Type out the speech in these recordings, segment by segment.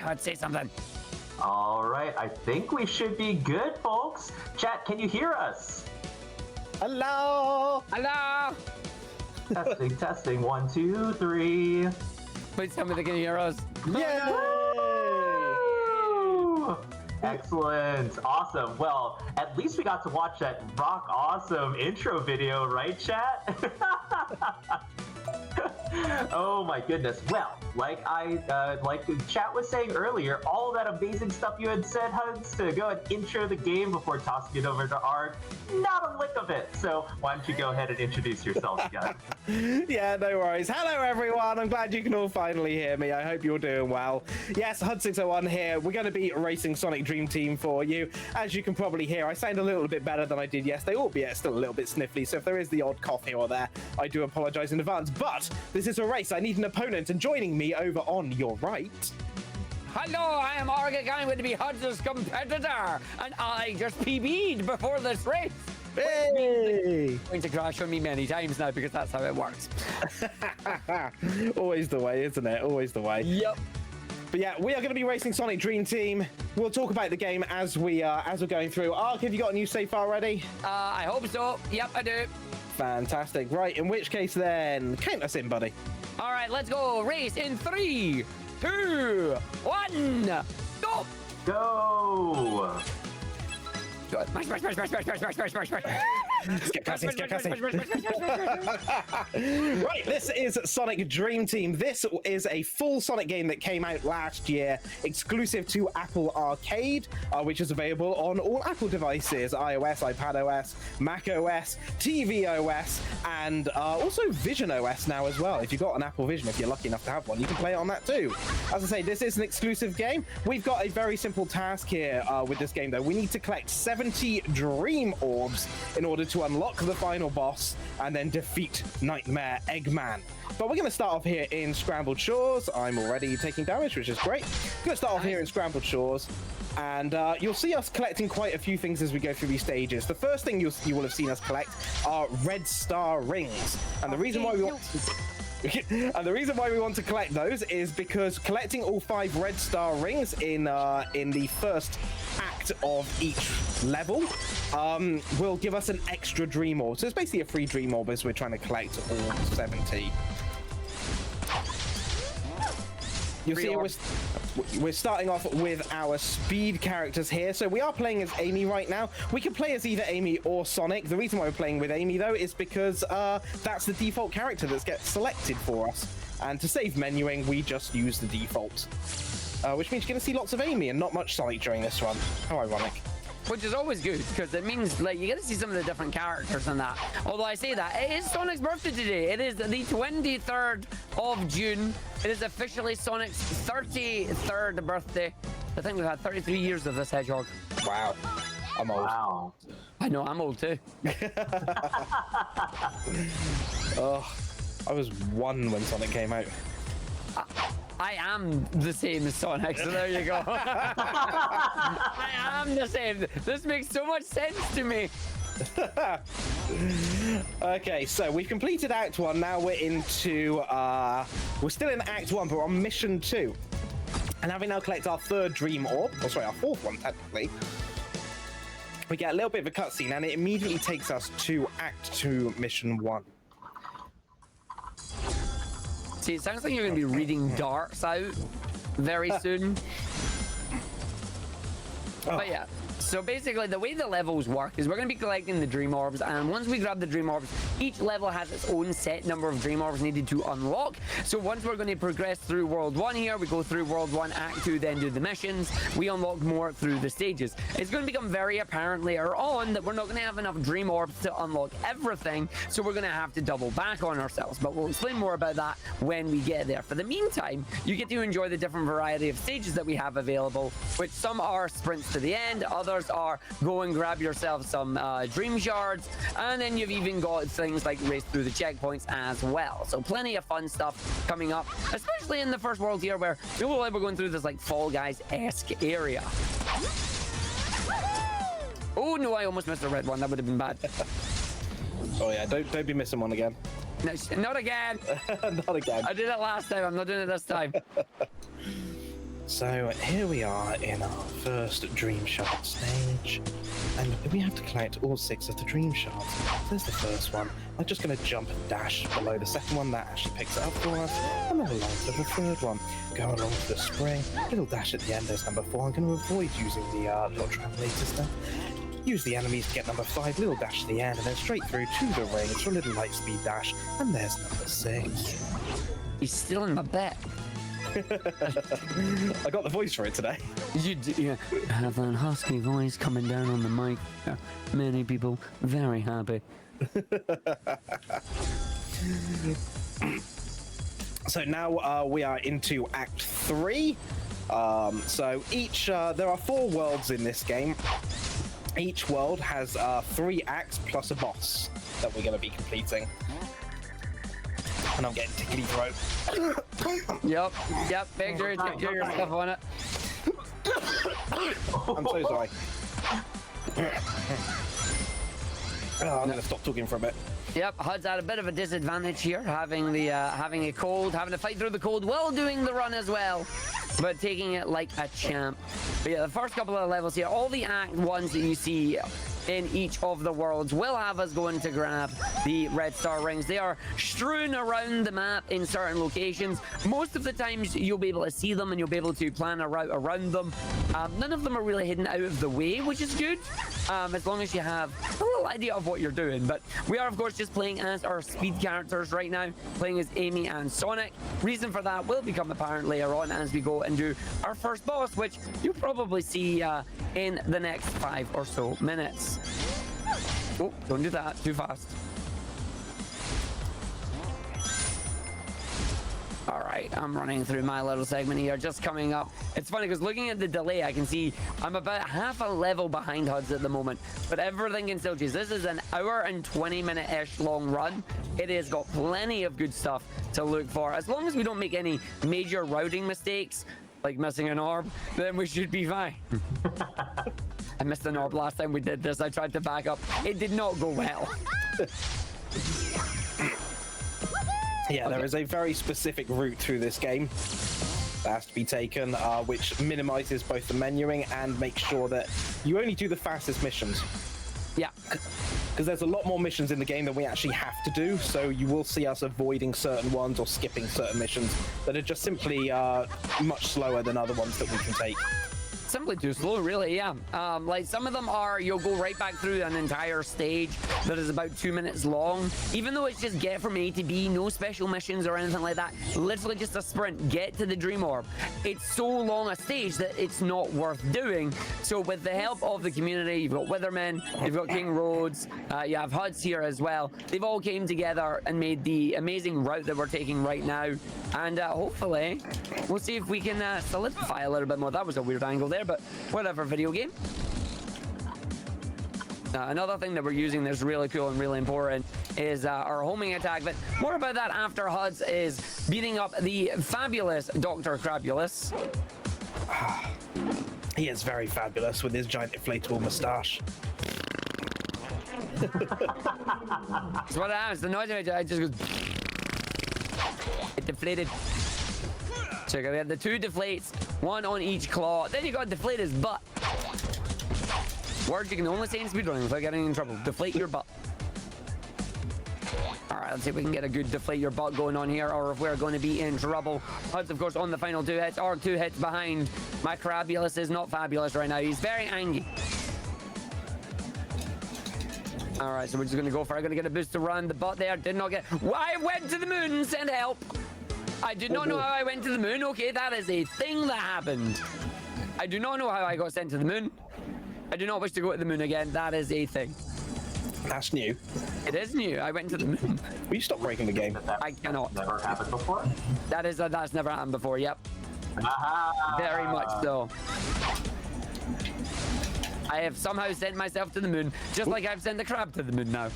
Hud, say something. All right, I think we should be good, folks. Chat, can you hear us? Hello! Hello! Testing, testing. 1, 2, 3. Please tell me they can hear us. Yay! Woo! Excellent. Awesome. Well, at least we got to watch that rock awesome intro video, right, chat? Oh my goodness. Well, like the chat was saying earlier, all of that amazing stuff you had said, Hugs, to go and intro the game before tossing it over to Arg, not a lick of it. So why don't you go ahead and introduce yourselves, guys? Yeah, no worries. Hello, everyone. I'm glad you can all finally hear me. I hope you're doing well. Yes, Hud601 here. We're going to be racing Sonic Dream Team for you. As you can probably hear, I sound a little bit better than I did yesterday, albeit still a little bit sniffly. So if there is the odd cough here or there, I do apologize in advance. But this is a race. I need an opponent, and joining me over on your right. Hello, I am Argick. I'm going to be Hud's competitor, and I just PB'd before this race. Hey! Going to crash on me many times now because that's how it works. Always the way, isn't it? Always the way. Yep. But yeah, we are going to be racing Sonic Dream Team. We'll talk about the game as we're going through. Ark, have you got a new save file ready? I hope so. Yep, I do. Fantastic. Right, in which case then, count us in, buddy. All right, let's go. Race in 3, 2, 1, go! Go! Smash, smash, smash, smash, smash, smash, smash, smash, smash. Skip cussing, skip cussing. Right, this is Sonic Dream Team. This is a full Sonic game that came out last year, exclusive to Apple Arcade, which is available on all Apple devices, iOS, iPadOS, macOS, tvOS, and also Vision OS now as well. If you've got an Apple Vision, if you're lucky enough to have one, you can play it on that too. As I say, this is an exclusive game. We've got a very simple task here with this game, though. We need to collect 70 Dream Orbs in order to unlock the final boss and then defeat Nightmare Eggman. But we're going to start off here in Scrambled Shores. I'm already taking damage, which is great. We're going to start off here in Scrambled Shores, and you'll see us collecting quite a few things as we go through these stages. The first thing you will have seen us collect are red star rings, and the reason why we want and the reason why we want to collect those is because collecting all 5 red star rings in the first act of each level will give us an extra dream orb. So it's basically a free dream orb as we're trying to collect all 70. You'll see we're starting off with our speed characters here. So we are playing as Amy right now. We can play as either Amy or Sonic. The reason why we're playing with Amy, though, is because that's the default character that gets selected for us. And to save menuing, we just use the default. Which means you're going to see lots of Amy and not much Sonic during this one. How ironic. Which is always good, because it means, like, you get to see some of the different characters in that. Although I say that, it is Sonic's birthday today. It is the 23rd of June. It is officially Sonic's 33rd birthday. I think we've had 33 years of this hedgehog. Wow. I'm old. Wow. I know, I'm old too. Oh, I was 1 when Sonic came out. I am the same as Sonic, so there you go. I am the same. This makes so much sense to me. Okay, so we've completed Act 1. Now we're into, we're still in Act 1, but we're on Mission 2. And having now collected our 3rd Dream Orb, or sorry, our 4th one, technically, we get a little bit of a cutscene, and it immediately takes us to Act 2, Mission 1. See, it sounds like you're going to be reading darts out very soon. Oh. But yeah, so basically the way the levels work is we're going to be collecting the Dream Orbs, and once we grab the Dream Orbs, each level has its own set number of Dream Orbs needed to unlock. So once we're going to progress through World 1 here, we go through World 1, Act 2, then do the missions. We unlock more through the stages. It's going to become very apparent later on that we're not going to have enough Dream Orbs to unlock everything, so we're going to have to double back on ourselves. But we'll explain more about that when we get there. For the meantime, you get to enjoy the different variety of stages that we have available, which some are sprints to the end, others are go and grab yourself some dream shards, and then you've even got things like race through the checkpoints as well. So plenty of fun stuff coming up, especially in the first world here where we're going through this like Fall Guys-esque area. Oh no, I almost missed a red one. That would have been bad. Oh yeah, don't be missing one again. No, not again. Not again. I did it last time. I'm not doing it this time. So here we are in our first dream shard stage, and we have to collect all 6 of the dream shards. So there's the first one. I'm just going to jump and dash below the second one, that actually picks it up for us, and then along to the third one. Go along to the spring, little dash at the end, there's number 4. I'm going to avoid using the little travelator stuff. Use the enemies to get number 5, little dash to the end, and then straight through to the ring for a little light speed dash, and there's number 6. He's still in my bet. I got the voice for it today. You do, yeah. Have that husky voice coming down on the mic. Many people very happy. So now we are into Act 3. So each there are 4 worlds in this game. Each world has 3 acts plus a boss that we're going to be completing. And I'm getting tickety throat. Yep. Make sure you take care of your stuff on it. I'm so sorry. I'm going to stop talking for a bit. Yep, Hud's at a bit of a disadvantage here, having a cold, having to fight through the cold while doing the run as well, but taking it like a champ. But yeah, the first couple of levels here, all the Act 1s that you see in each of the worlds will have us going to grab the red star rings. They are strewn around the map in certain locations. Most of the times you'll be able to see them and you'll be able to plan a route around them. None of them are really hidden out of the way, which is good, as long as you have a little idea of what you're doing. But we are, of course, just playing as our speed characters right now, playing as Amy and Sonic. Reason for that will become apparent later on as we go and do our first boss, which you'll probably see in the next 5 or so minutes. Oh, don't do that too fast. All right, I'm running through my little segment here, just coming up. It's funny because looking at the delay, I can see I'm about half a level behind Huds at the moment, but everything can still change. This is an hour and 20-minute-ish long run. It has got plenty of good stuff to look for. As long as we don't make any major routing mistakes, like missing an orb, then we should be fine. I missed an orb last time we did this. I tried to back up. It did not go well. Yeah, there is a very specific route through this game that has to be taken, which minimizes both the menuing and makes sure that you only do the fastest missions. Yeah. Because there's a lot more missions in the game than we actually have to do, so you will see us avoiding certain ones or skipping certain missions that are just simply much slower than other ones that we can take. Simply too slow, really, yeah. Like some of them are, you'll go right back through an entire stage that is about 2 minutes long, even though it's just get from A to B, no special missions or anything like that, literally just a sprint, get to the dream orb. It's so long a stage that it's not worth doing. So with the help of the community, you've got Withermen, you've got King Roads, you have Huds here as well. They've all came together and made the amazing route that we're taking right now. And hopefully, we'll see if we can solidify a little bit more. That was a weird angle there, but whatever, video game. Another thing that we're using that's really cool and really important is our homing attack, but more about that after Huds is beating up the fabulous Dr. Crabulous. He is very fabulous with his giant inflatable moustache. That's what happens. The noise of it just goes... It deflated. So we have the 2 deflates, 1 on each claw. Then you got deflate his butt. Words you can only say in speedrunning without getting in trouble. Deflate your butt. Alright, let's see if we can get a good deflate your butt going on here, or if we're going to be in trouble. Huds, of course, on the final 2 hits, or 2 hits behind. My Crabulous is not fabulous right now. He's very angry. Alright, so we're just going to go for it. Going to get a boost to run. The butt there did not get... I went to the moon, send help. I did not know how I went to the moon. Okay, that is a thing that happened. I do not know how I got sent to the moon. I do not wish to go to the moon again. That is a thing. That's new. It is new. I went to the moon. Will you stop breaking the game? I cannot. Never happened before? That's never happened before, yep. Very much so. I have somehow sent myself to the moon, just like I've sent the crab to the moon now.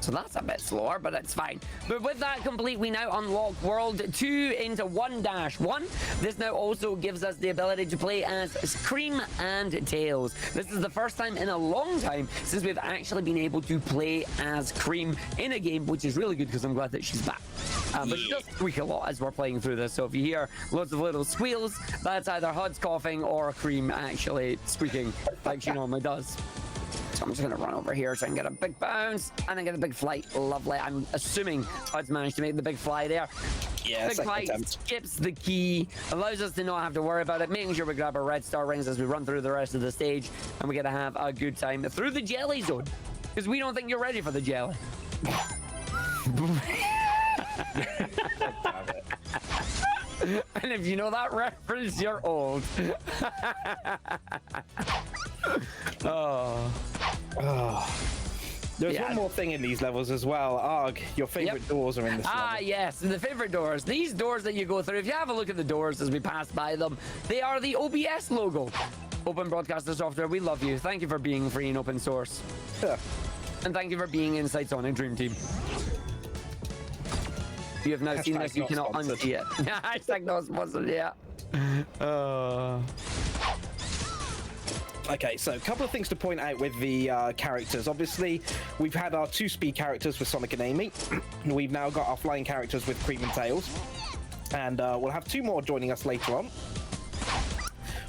So that's a bit slower, but it's fine. But with that complete, we now unlock World 2 into 1-1. This now also gives us the ability to play as Cream and Tails. This is the first time in a long time since we've actually been able to play as Cream in a game, which is really good because I'm glad that she's back. but it does squeak a lot as we're playing through this. So if you hear loads of little squeals, that's either Hud's coughing or Cream actually squeaking like she normally does. So I'm just gonna run over here so I can get a big bounce and then get a big flight. Lovely. I'm assuming Hud's managed to make the big fly there. Yeah, big flight skips the key, allows us to not have to worry about it, making sure we grab our red star rings as we run through the rest of the stage, and we get to have a good time through the jelly zone, because we don't think you're ready for the jelly. And if you know that reference, you're old. There's one more thing in these levels as well. Arg, your favorite doors are in this level. Yes, the favorite doors. These doors that you go through, if you have a look at the doors as we pass by them, they are the OBS logo. Open Broadcaster Software, we love you. Thank you for being free and open source. Yeah. And thank you for being inside Sonic Dream Team. You have now seen this, you cannot unsee it. Hashtag not sponsored, yeah. Okay, so a couple of things to point out with the characters. Obviously, we've had our 2 speed characters with Sonic and Amy. We've now got our flying characters with Cream and Tails. And we'll have 2 more joining us later on.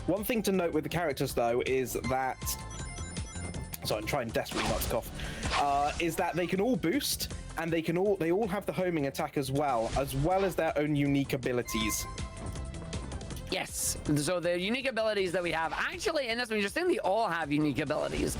One thing to note with the characters, though, is that... So I'm trying desperately not to cough. Is that they can all boost, and they all have the homing attack as well as their own unique abilities. Yes, so the unique abilities that we have, actually in this one, you're saying they all have unique abilities.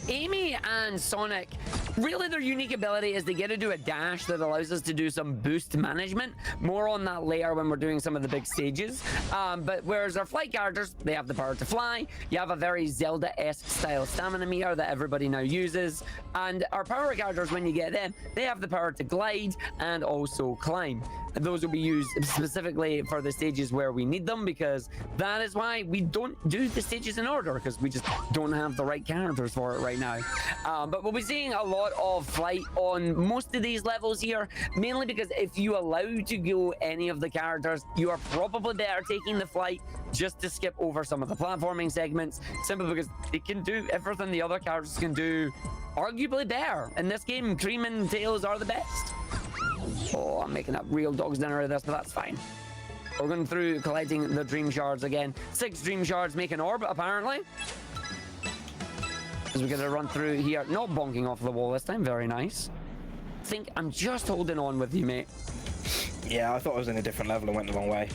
Amy and Sonic, really their unique ability is they get to do a dash that allows us to do some boost management. More on that later when we're doing some of the big stages. But whereas our flight characters, they have the power to fly. You have a very Zelda-esque style stamina meter that everybody now uses. And our power characters, when you get them, they have the power to glide and also climb. And those will be used specifically for the stages where we need them, because that is why we don't do the stages in order, because we just don't have the right characters for it right now. But we'll be seeing a lot of flight on most of these levels here, mainly because if you allow to go any of the characters, you are probably better taking the flight just to skip over some of the platforming segments, simply because it can do everything the other characters can do arguably better. In this game, Cream and Tails are the best. Oh, I'm making up real dog's dinner of this, but that's fine. We're going through collecting the dream shards again. 6 dream shards make an orb, apparently. As we're going to run through here. Not bonking off the wall this time. Very nice. I think I'm just holding on with you, mate. Yeah, I thought I was in a different level and went the wrong way.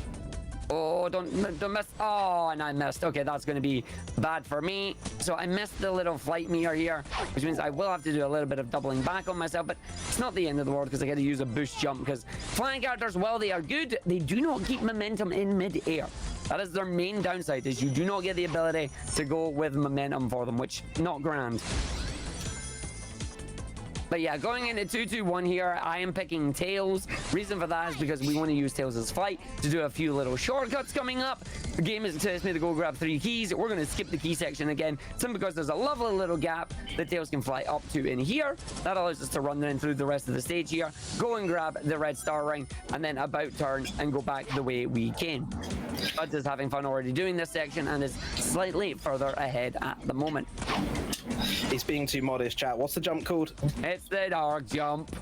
Oh, don't miss. Oh, and I missed. Okay, that's going to be bad for me. So I missed the little flight meter here, which means I will have to do a little bit of doubling back on myself, but it's not the end of the world because I got to use a boost jump, because flying characters, while they are good, they do not keep momentum in mid-air. That is their main downside, is you do not get the ability to go with momentum for them, which not grand. But yeah, going into 2-2-1 here, I am picking Tails. Reason for that is because we want to use Tails' flight to do a few little shortcuts coming up. The game is telling me to go grab 3 keys. We're going to skip the key section again, simply because there's a lovely little gap that Tails can fly up to in here. That allows us to run then through the rest of the stage here, go and grab the red star ring, and then about turn and go back the way we came. Bud is having fun already doing this section and is slightly further ahead at the moment. He's being too modest, chat. What's the jump called? It's the dark jump.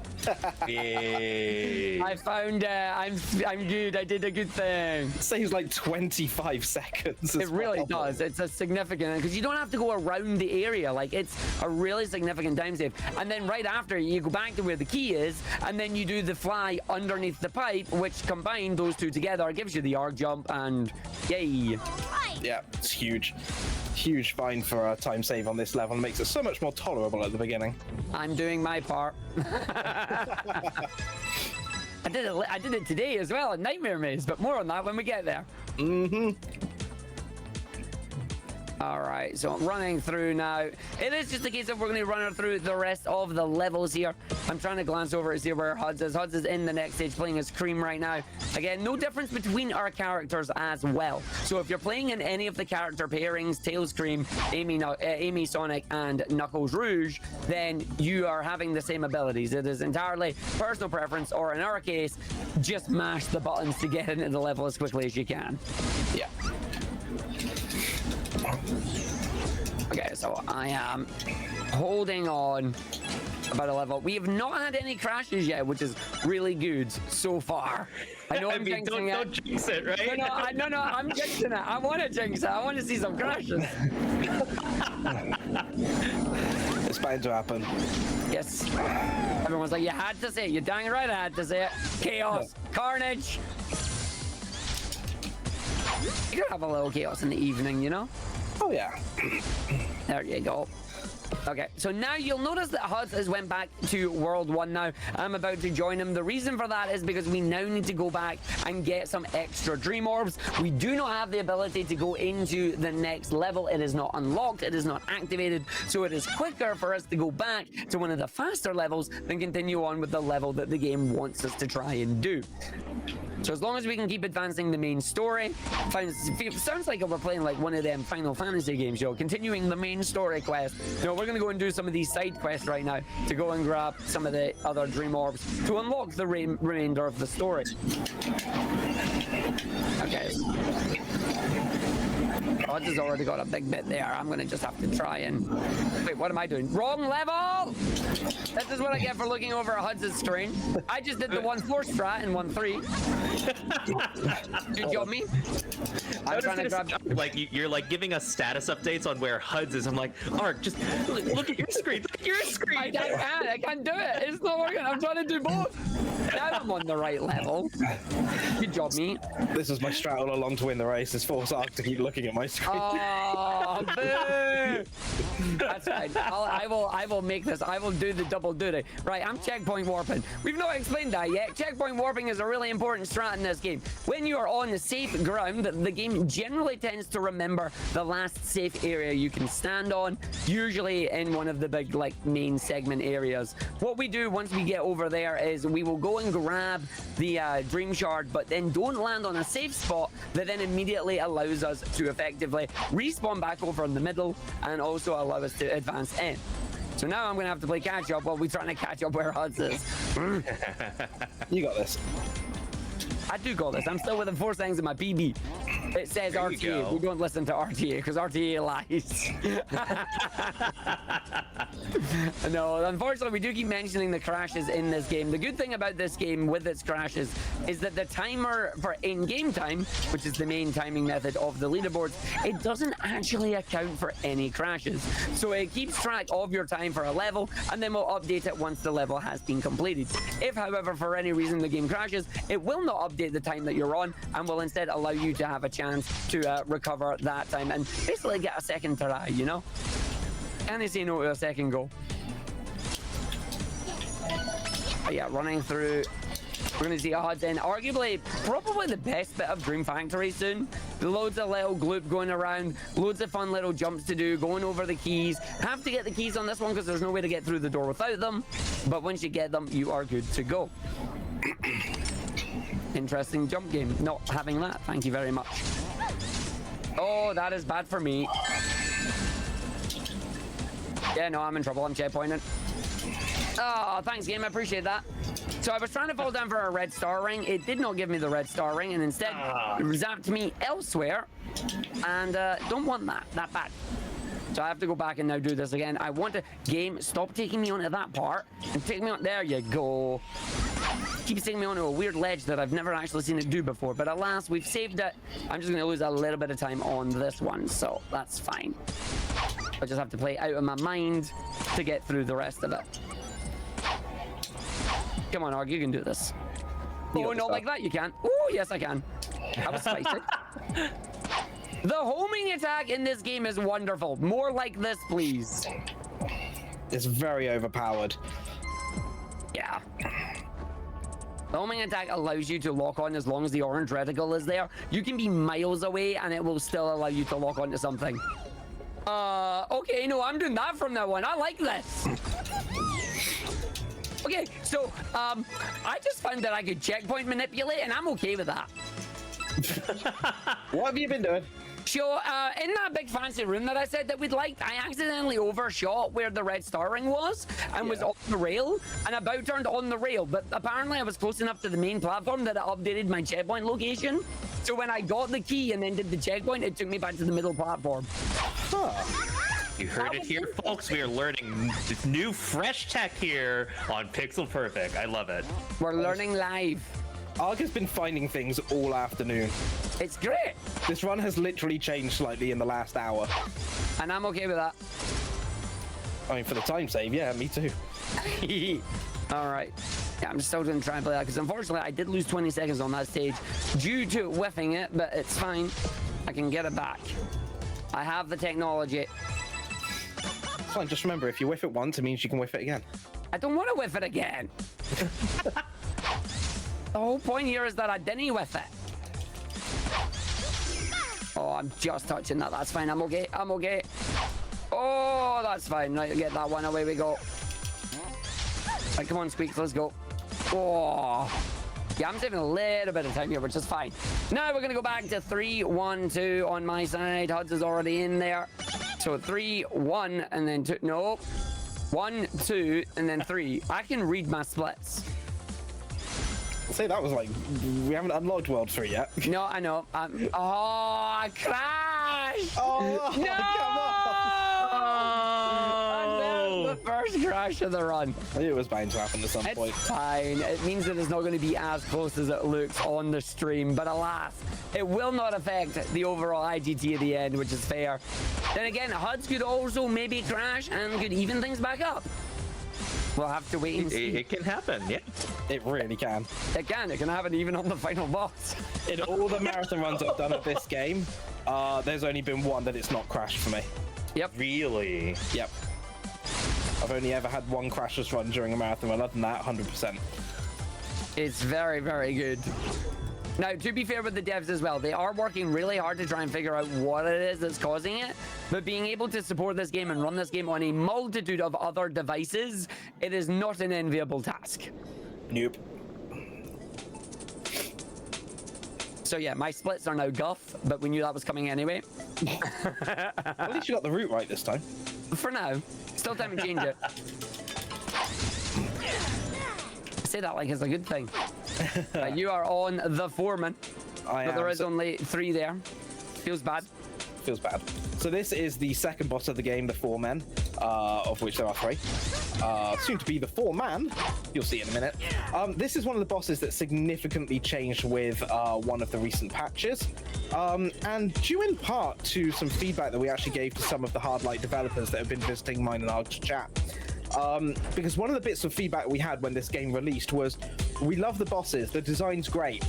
Yeah. I found I'm good. I did a good thing. It saves like 25 seconds. It really does. It's a significant, because you don't have to go around the area. Like, it's a really significant time save. And then right after, you go back to where the key is, and then you do the fly underneath the pipe, which combined those two together gives you the arc jump, and yay. Yeah, it's huge. Huge find for a time save on this level. It makes it so much more tolerable at the beginning. I'm doing my part. I did it today as well in Nightmare Maze, but more on that when we get there. All right, so I'm running through now. It is just a case of we're going to run through the rest of the levels here. I'm trying to glance over to see where Huds is. Huds is in the next stage playing as Cream right now. Again, no difference between our characters as well. So if you're playing in any of the character pairings, Tails, Cream, Amy, Sonic, and Knuckles Rouge, then you are having the same abilities. It is entirely personal preference, or in our case, just mash the buttons to get into the level as quickly as you can. Yeah. Okay, so I am holding on about a level. We have not had any crashes yet, which is really good so far. I know I'm jinxing it. Don't jinx it, right? No, I'm jinxing it. I want to jinx it. I want to see some crashes. It's bound to happen. Yes. Everyone's like, you had to say it. You're dang right I had to say it. Chaos. Carnage. You could have a little chaos in the evening, you know? Oh yeah. There you go. Okay, so now you'll notice that Huds has went back to World 1 now. I'm about to join him. The reason for that is because we now need to go back and get some extra Dream Orbs. We do not have the ability to go into the next level. It is not unlocked. It is not activated. So it is quicker for us to go back to one of the faster levels than continue on with the level that the game wants us to try and do. So as long as we can keep advancing the main story, sounds like we're playing like one of them Final Fantasy games, yo. Continuing the main story quest. No, we're gonna go and do some of these side quests right now to go and grab some of the other Dream Orbs to unlock the remainder of the story. Okay. Odds has already got a big bit there. I'm gonna just have to try and... Wait, what am I doing? Wrong level! This is what I get for looking over a Huds' screen. I just did the 1-4 strat and 1-3. Good job, me. I'm trying to grab... Like, you're like giving us status updates on where Huds is. I'm like, Ark, just look at your screen. Look at your screen. I can't do it. It's not working. I'm trying to do both. Now I'm on the right level. Good job, me. This was my strat all along to win the race. Is force Ark to keep looking at my screen. Oh, boo! That's fine. I will make this. I will do the double duty. Right, I'm checkpoint warping. We've not explained that yet. Checkpoint warping is a really important strat in this game. When you are on the safe ground, the game generally tends to remember the last safe area you can stand on, usually in one of the big like main segment areas. What we do once we get over there is we will go and grab the dream shard, but then don't land on a safe spot that then immediately allows us to effectively respawn back over in the middle and also allow us to advance in. So now I'm gonna have to play catch up while we're trying to catch up where Huds is. You got this. I do got this. I'm still within 4 seconds of my PB. It says There you RTA. go. We don't listen to RTA because RTA lies. No, unfortunately, we do keep mentioning the crashes in this game. The good thing about this game with its crashes is that the timer for in-game time, which is the main timing method of the leaderboards, it doesn't actually account for any crashes. So it keeps track of your time for a level and then we'll update it once the level has been completed. If, however, for any reason the game crashes, it will not update the time that you're on and will instead allow you to have a chance to recover that time and basically get a second try, you know? And they say no to a second go. But yeah, running through. We're going to see Huds in arguably probably the best bit of Dream Factory soon. Loads of little gloop going around, loads of fun little jumps to do, going over the keys. Have to get the keys on this one because there's no way to get through the door without them. But once you get them, you are good to go. Interesting jump game. Not having that. Thank you very much. Oh, that is bad for me. Yeah, no, I'm in trouble. I'm checkpointing. Oh, thanks, game. I appreciate that. So I was trying to fall down for a red star ring. It did not give me the red star ring and instead zapped me elsewhere. And don't want that bad. So I have to go back and now do this again. I want to... Game, stop taking me onto that part. And take me on... There you go. Keeps taking me onto a weird ledge that I've never actually seen it do before. But alas, we've saved it. I'm just going to lose a little bit of time on this one. So that's fine. I just have to play out of my mind to get through the rest of it. Come on, Arg, you can do this. Oh, not like that, you can't. Oh, yes, I can. That was spicy. The homing attack in this game is wonderful. More like this, please. It's very overpowered. Yeah. The homing attack allows you to lock on as long as the orange reticle is there. You can be miles away and it will still allow you to lock onto something. Okay, no, I'm doing that from now on. I like this. Okay, so, I just found that I could checkpoint manipulate and I'm okay with that. What have you been doing? So, in that big fancy room that I said that we'd liked, I accidentally overshot where the red star ring was and was on the rail and about turned on the rail. But apparently I was close enough to the main platform that it updated my checkpoint location. So when I got the key and then did the checkpoint, it took me back to the middle platform. Huh. You heard it here, folks. We are learning this new fresh tech here on Pixel Perfect. I love it. We're learning live. Arg has been finding things all afternoon. It's great. This run has literally changed slightly in the last hour. And I'm okay with that. I mean, for the time save, yeah, me too. All right. Yeah, I'm still going to try and play that because unfortunately I did lose 20 seconds on that stage due to whiffing it, but it's fine. I can get it back. I have the technology. It's fine, just remember, if you whiff it once, it means you can whiff it again. I don't want to whiff it again. The whole point here is that I didn't whiff it. Oh, I'm just touching that. That's fine. I'm okay. I'm okay. Oh, that's fine. Right, get that one. Away we go. Right, come on, Squeaks. Let's go. Oh. Yeah, I'm saving a little bit of time here, which is fine. Now we're going to go back to 3, 1, 2 on my side. Huds is already in there. So 3, 1, and then 2. No. 1, 2, and then 3. I can read my splits. I'll say that was like, we haven't unlocked World 3 yet. No, I know. Oh, I crashed! Oh, No! come on! And there's the first crash of the run. I knew it was bound to happen at some point. It's fine. It means that it's not going to be as close as it looks on the stream, but alas, it will not affect the overall IGT at the end, which is fair. Then again, HUDs could also maybe crash and could even things back up. We'll have to wait and see. It can happen, yeah. It really can. It can happen even on the final boss. In all the marathon runs I've done of this game, there's only been one that it's not crashed for me. Yep. Really? Yep. I've only ever had one crashless run during a marathon run. Other than that, 100%. It's very, very good. Now, to be fair with the devs as well, they are working really hard to try and figure out what it is that's causing it. But being able to support this game and run this game on a multitude of other devices, it is not an enviable task. Nope. So yeah, my splits are now guff, but we knew that was coming anyway. At least you got the route right this time. For now. Still time to change it. I say that like it's a good thing. You are on the foreman. But there is only 3 there. Feels bad. Feels bad. So this is the second boss of the game, the 4 men, of which there are 3. Soon to be the 4 man. You'll see in a minute. This is one of the bosses that significantly changed with one of the recent patches. And due in part to some feedback that we actually gave to some of the Hardlight developers that have been visiting mine and Arg's chat. Because one of the bits of feedback we had when this game released was, we love the bosses, the design's great,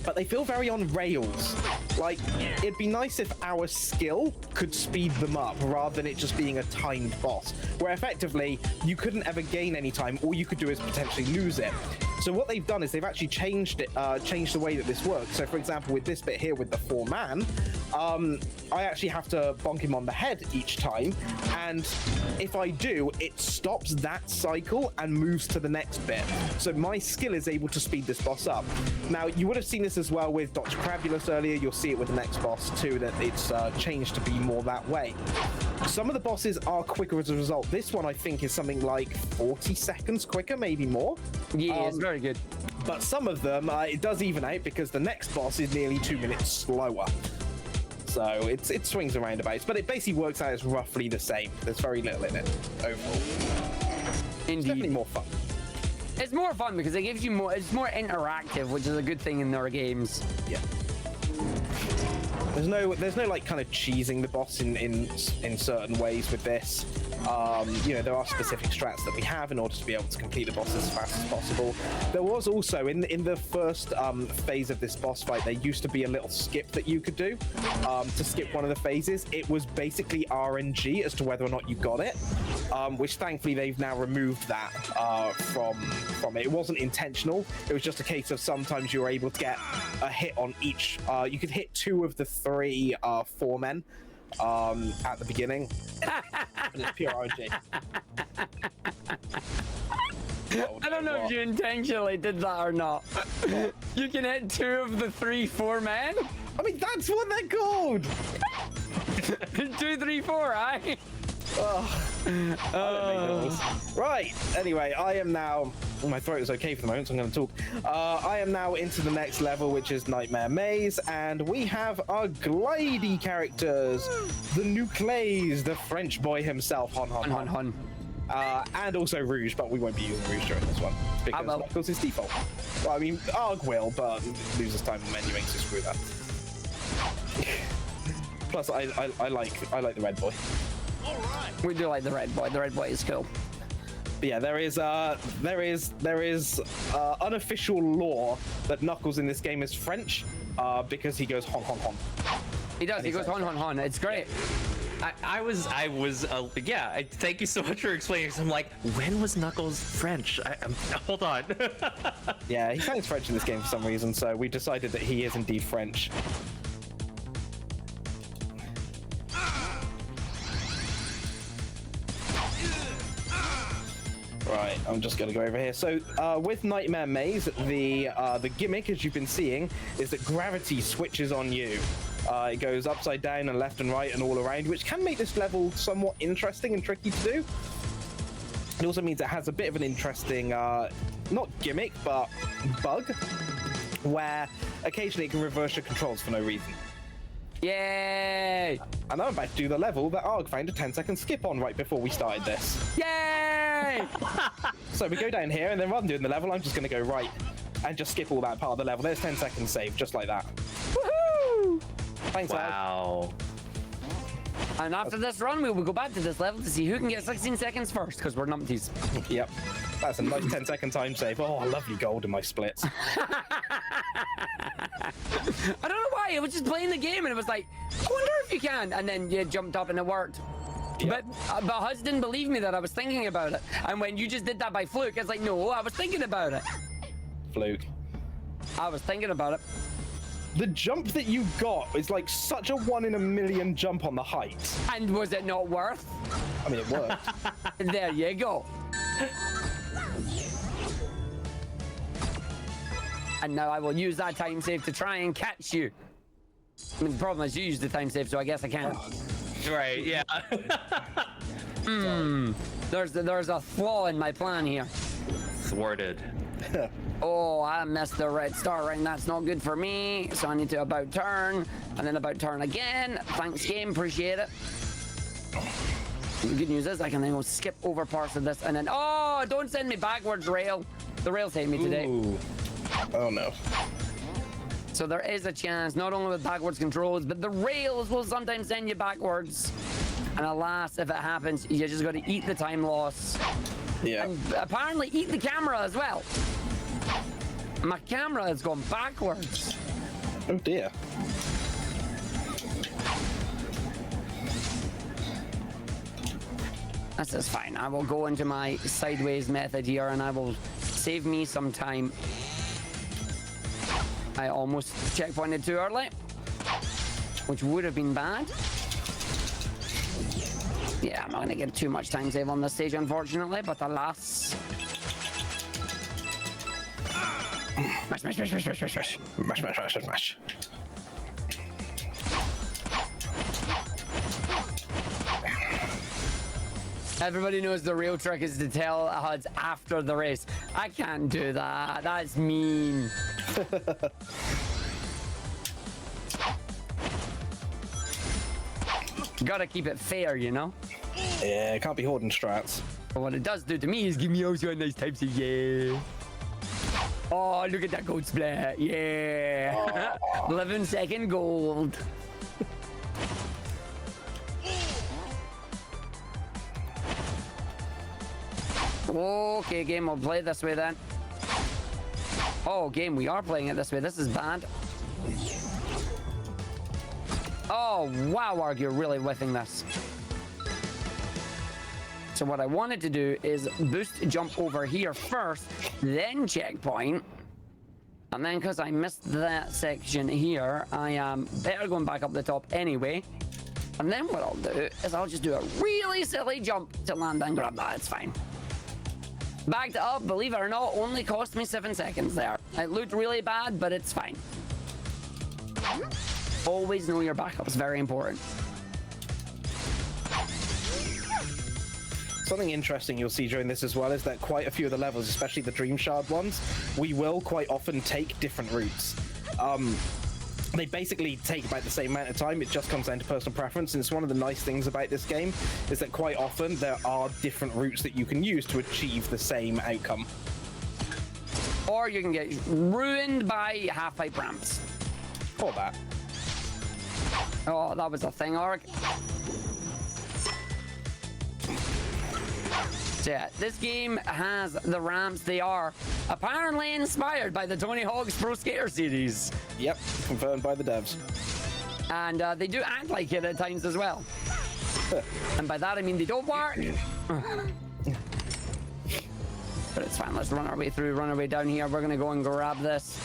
but they feel very on rails. Like, it'd be nice if our skill could speed them up rather than it just being a timed boss, where effectively you couldn't ever gain any time. All you could do is potentially lose it. So what they've done is they've actually changed it, changed the way that this works. So for example, with this bit here with the 4 man, I actually have to bonk him on the head each time, and if I do, it stops that cycle and moves to the next bit. So my skill is able to speed this boss up. Now, you would have seen this as well with Dr. Crabulous earlier. You'll see it with the next boss too, that it's changed to be more that way. Some of the bosses are quicker as a result. This one, I think, is something like 40 seconds quicker, maybe more. Yeah, it's very good. But some of them, it does even out because the next boss is nearly 2 minutes slower. So it swings around about, but it basically works out as roughly the same. There's very little in it overall. Indeed. It's definitely more fun. It's more fun because it gives you more, it's more interactive, which is a good thing in their games. Yeah. There's no like kind of cheesing the boss in certain ways with this. You know, there are specific strats that we have in order to be able to complete the boss as fast as possible. There was also in the first phase of this boss fight, there used to be a little skip that you could do to skip one of the phases. It was basically RNG as to whether or not you got it, which thankfully they've now removed that from it. It wasn't intentional. It was just a case of sometimes you were able to get a hit on each. You could hit 2 of the 3 4 men at the beginning. It's pure RNG. I don't know if you intentionally did that or not. You can hit 2 of the 3 4 men. I mean, that's what they're called. 2, 3, 4, aye. I don't make the rules. Right. Anyway, I am now. My throat is okay for the moment, so I'm going to talk. I am now into the next level, which is Nightmare Maze, and we have our glidey characters, the Nucleys, the French boy himself, Hon. And also Rouge, but we won't be using Rouge during this one because Knuckles is default. Well, I mean, Arg will, but loses time in menuing, so screw that. Plus, I like the red boy. We do like the red boy. The red boy is cool. But yeah, there is unofficial lore that Knuckles in this game is French, because he goes hon. He does. He goes hon. It's great. Yeah, thank you so much for explaining. 'Cause I'm like, when was Knuckles French? Hold on. Yeah, he sounds French in this game for some reason, so we decided that he is indeed French. Right, I'm just gonna go over here. So, with Nightmare Maze, the gimmick, as you've been seeing, is that gravity switches on you. It goes upside down and left and right and all around, which can make this level somewhat interesting and tricky to do. It also means it has a bit of an interesting, not gimmick, but bug, where occasionally it can reverse your controls for no reason. Yay! And I'm about to do the level that Arg found a 10-second skip on right before we started this. Yay! So we go down here, and then rather than doing the level, I'm just going to go right and just skip all that part of the level. There's 10 seconds saved, just like that. Woohoo! Thanks, Arg. Wow. And after this run, we will go back to this level to see who can get 16 seconds first, because we're numpties. Yep. That's a nice 10-second time save. Oh, lovely gold in my splits. I don't know why. I was just playing the game and it was like, I wonder if you can. And then you jumped up and it worked. Yep. But Huz didn't believe me that I was thinking about it. And when you just did that by fluke, it's like, no, I was thinking about it. Fluke. I was thinking about it. The jump that you got is like such a 1 in a million jump on the height. And was it not worth? I mean, it worked. There you go. And now I will use that time save to try and catch you. I mean, the problem is you used the time save, so I guess I can't. Right, yeah. There's a flaw in my plan here. Thwarted. Oh, I missed the red star ring. That's not good for me. So I need to about turn, and then about turn again. Thanks, game. Appreciate it. The good news is I can then go skip over parts of this, and then oh, don't send me backwards, rail. The rails hate me today. Ooh. Oh no. So there is a chance, not only with backwards controls, but the rails will sometimes send you backwards. And alas, if it happens, you just got to eat the time loss. Yeah. And apparently eat the camera as well. My camera has gone backwards. Oh dear. This is fine. I will go into my sideways method here and I will save me some time. I almost checkpointed too early, which would have been bad. Yeah, I'm not going to get too much time save on this stage, unfortunately, but alas. Mash, mash, mash, mash, mash, mash, mash. Mash, mash, mash, mash. Everybody knows the real trick is to tell HUDs after the race. I can't do that. That's mean. Gotta keep it fair, you know? Yeah, it can't be hoarding strats. But what it does do to me is give me also a nice time to yeah. Oh, look at that gold split. Yeah. 11-second gold. Okay, game, we'll play it this way then. Oh, game, we are playing it this way. This is bad. Oh, wow, Arg, you're really whiffing this. So what I wanted to do is boost jump over here first, then checkpoint. And then because I missed that section here, I am better going back up the top anyway. And then what I'll do is I'll just do a really silly jump to land and grab that. It's fine. Backed up, believe it or not, only cost me 7 seconds there. It looked really bad, but it's fine. Always know your backups, very important. Something interesting you'll see during this as well is that quite a few of the levels, especially the Dream Shard ones, we will quite often take different routes. They basically take about the same amount of time. It just comes down to personal preference, and it's one of the nice things about this game is that quite often there are different routes that you can use to achieve the same outcome. Or you can get ruined by half-pipe ramps. Or that. Oh, that was a thing, Arg. So yeah, this game has the ramps. They are apparently inspired by the Tony Hawk's Pro Skater series. Yep, confirmed by the devs. And they do act like it at times as well. And by that I mean they don't work. But it's fine. Let's run our way through, run our way down here. We're going to go and grab this.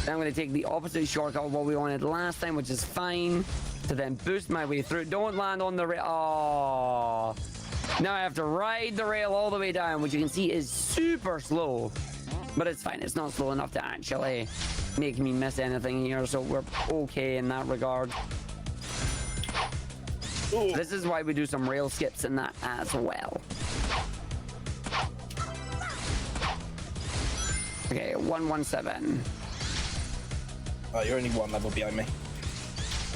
Then I'm going to take the opposite shortcut of what we wanted last time, which is fine, to then boost my way through. Don't land on the rail. Oh. Now I have to ride the rail all the way down, which you can see is super slow. But it's fine. It's not slow enough to actually make me miss anything here, so we're okay in that regard. Ooh. This is why we do some rail skips in that as well. Okay, 117. Oh, you're only one level behind me.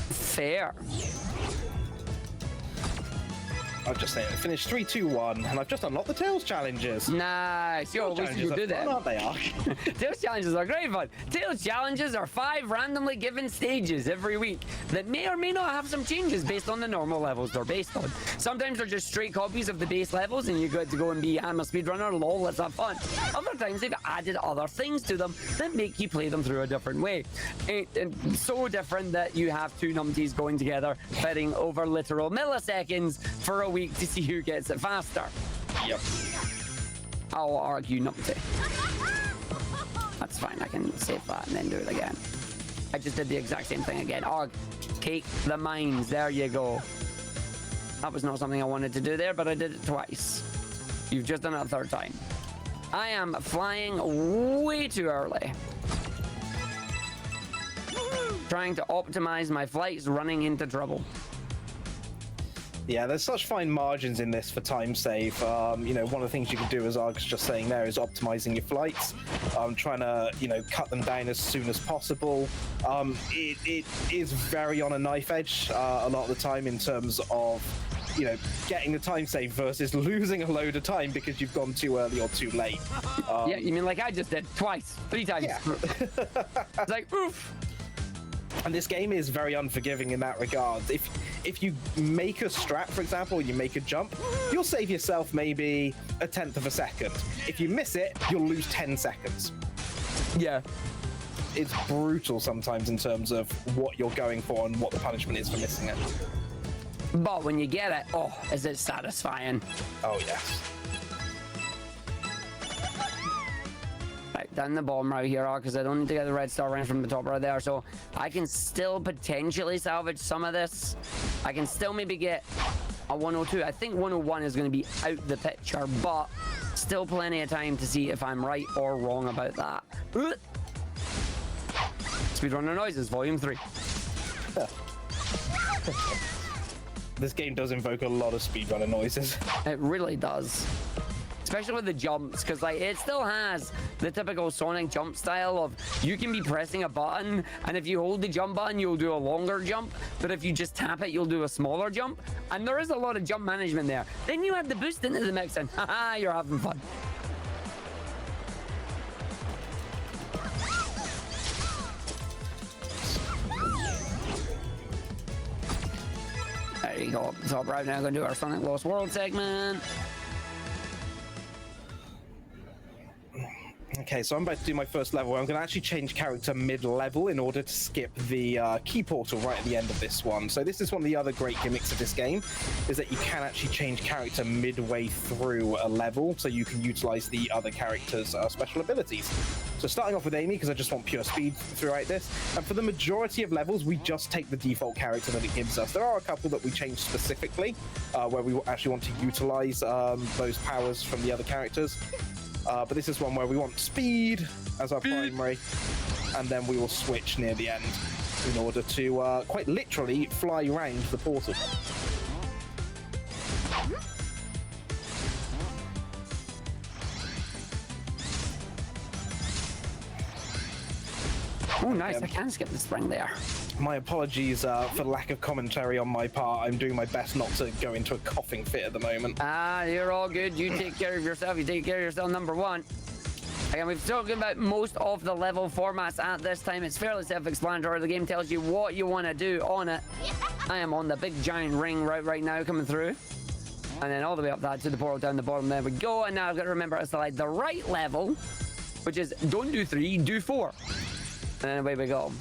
Fair. I've just saying, finished 3, 2, 1, and I've just unlocked the Tails challenges. Nice. Yo, we should do that. Aren't they, Ark? Tails challenges are great fun. Tails challenges are 5 randomly given stages every week that may or may not have some changes based on the normal levels they're based on. Sometimes they're just straight copies of the base levels and you get to go and be, I'm a speedrunner, lol, let's have fun. Other times they've added other things to them that make you play them through a different way. And so different that you have two numpties going together, fighting over literal milliseconds for a week to see who gets it faster. Yep. I'll argue numpty. That's fine, I can save that and then do it again. I just did the exact same thing again. Arg, take the mines, there you go. That was not something I wanted to do there, but I did it twice. You've just done it a third time. I am flying way too early. Trying to optimize my flights, running into trouble. Yeah, there's such fine margins in this for time save. You know, one of the things you can do, as Arg's just saying there, is optimizing your flights. Trying to, you know, cut them down as soon as possible. It is very on a knife edge a lot of the time in terms of, you know, getting the time save versus losing a load of time because you've gone too early or too late. Yeah, you mean like I just did twice, 3 times. Yeah. It's like, oof. And this game is very unforgiving in that regard. If you make a strat, for example, you make a jump, you'll save yourself maybe 1/10 of a second. If you miss it, you'll lose 10 seconds. Yeah. It's brutal sometimes in terms of what you're going for and what the punishment is for missing it. But when you get it, oh, is it satisfying. Oh, yes. Right, down the bottom right here, because I don't need to get the red star right from the top right there, so I can still potentially salvage some of this. I can still maybe get a 102. I think 101 is going to be out the picture, but still plenty of time to see if I'm right or wrong about that. Speedrunner Noises, Volume 3. This game does invoke a lot of speedrunner noises. It really does. Especially with the jumps, because like it still has the typical Sonic jump style of you can be pressing a button, and if you hold the jump button, you'll do a longer jump, but if you just tap it, you'll do a smaller jump, and there is a lot of jump management there. Then you add the boost into the mix, and haha, you're having fun. There you go, up the top right now, going to do our Sonic Lost World segment. Okay, so I'm about to do my first level. I'm going to actually change character mid-level in order to skip the key portal right at the end of this one. So this is one of the other great gimmicks of this game, is that you can actually change character midway through a level, so you can utilize the other character's special abilities. So starting off with Amy, because I just want pure speed throughout this, and for the majority of levels, we just take the default character that it gives us. There are a couple that we change specifically, where we actually want to utilize those powers from the other characters. But this is one where we want speed as our primary, and then we will switch near the end in order to quite literally fly around the portal. Oh, nice. I can skip the spring there. My apologies for lack of commentary on my part. I'm doing my best not to go into a coughing fit at the moment. Ah, you're all good. You take care of yourself. You take care of yourself, number one. Again, we've spoken about most of the level formats at this time. It's fairly self-explanatory. The game tells you what you want to do on it. I am on the big giant ring right now coming through. And then all the way up that to the portal down the bottom. There we go. And now I've got to remember to select the right level, which is don't do 3, do 4. And then away we go.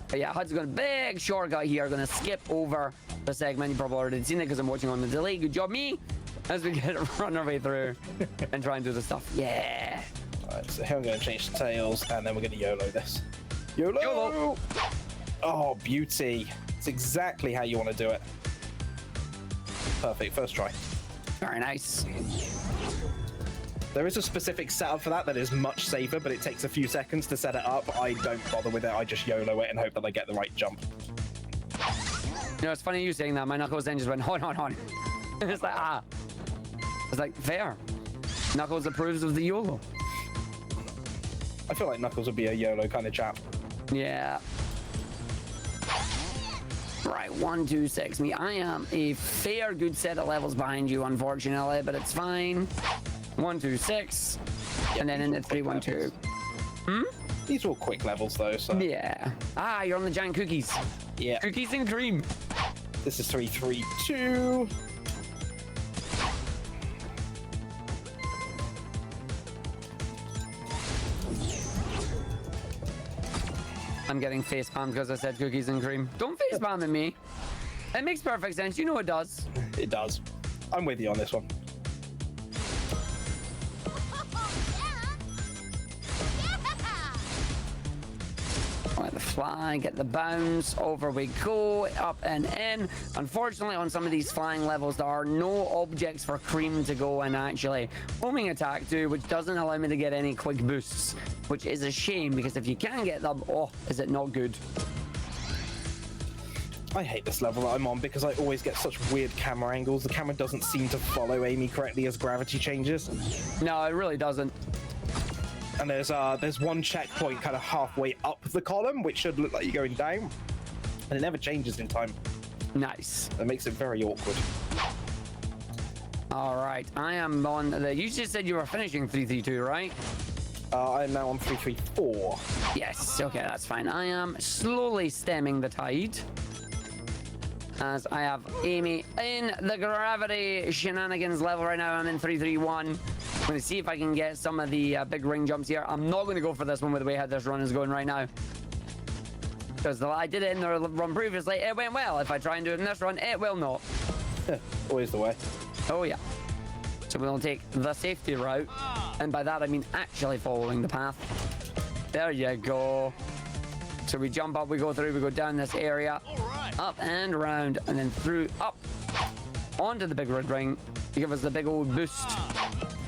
But yeah, HUD's got a big shortcut here. Going to skip over the segment. You've probably already seen it because I'm watching on the delay. Good job, me. As we get run our way through and try and do the stuff. Yeah. Alright, so here I'm going to change the tails, and then we're going to YOLO this. YOLO! YOLO! Oh, beauty. It's exactly how you want to do it. Perfect, first try. Very nice. There is a specific setup for that is much safer, but it takes a few seconds to set it up. I don't bother with it. I just YOLO it and hope that I get the right jump. You know, it's funny you saying that. My Knuckles then just went, on. It's like, ah. It's like, fair. Knuckles approves of the YOLO. I feel like Knuckles would be a YOLO kind of chap. Yeah. Right, 1, 2, 6. Me, I am a fair good set of levels behind you, unfortunately, but it's fine. 1, 2, 6. And then into 3, 1, 2. These are all quick levels, though, so... Yeah. Ah, you're on the giant cookies. Yeah. Cookies and cream. This is 3, 3, 2. I'm getting face palmed because I said cookies and cream. Don't face palm at me. It makes perfect sense. You know it does. It does. I'm with you on this one. Let the fly, get the bounce, over we go, up and in. Unfortunately, on some of these flying levels, there are no objects for cream to go and actually homing attack to, which doesn't allow me to get any quick boosts, which is a shame, because if you can get them, oh, is it not good? I hate this level that I'm on because I always get such weird camera angles. The camera doesn't seem to follow Amy correctly as gravity changes. No, it really doesn't. And there's one checkpoint kind of halfway up the column, which should look like you're going down. And it never changes in time. Nice. That makes it very awkward. All right, I am on the... You just said you were finishing 332, right? I'm now on 334. Yes, okay, that's fine. I am slowly stemming the tide, as I have Amy in the gravity shenanigans level right now. I'm in 331. I'm going to see if I can get some of the big ring jumps here. I'm not going to go for this one with the way how this run is going right now, because I did it in the run previously. It went well. If I try and do it in this run, it will not. Always the way. Oh, yeah. So we'll take the safety route, and by that I mean actually following the path. There you go. So we jump up, we go through, we go down this area, up and around, and then through, up, onto the big red ring to give us the big old boost.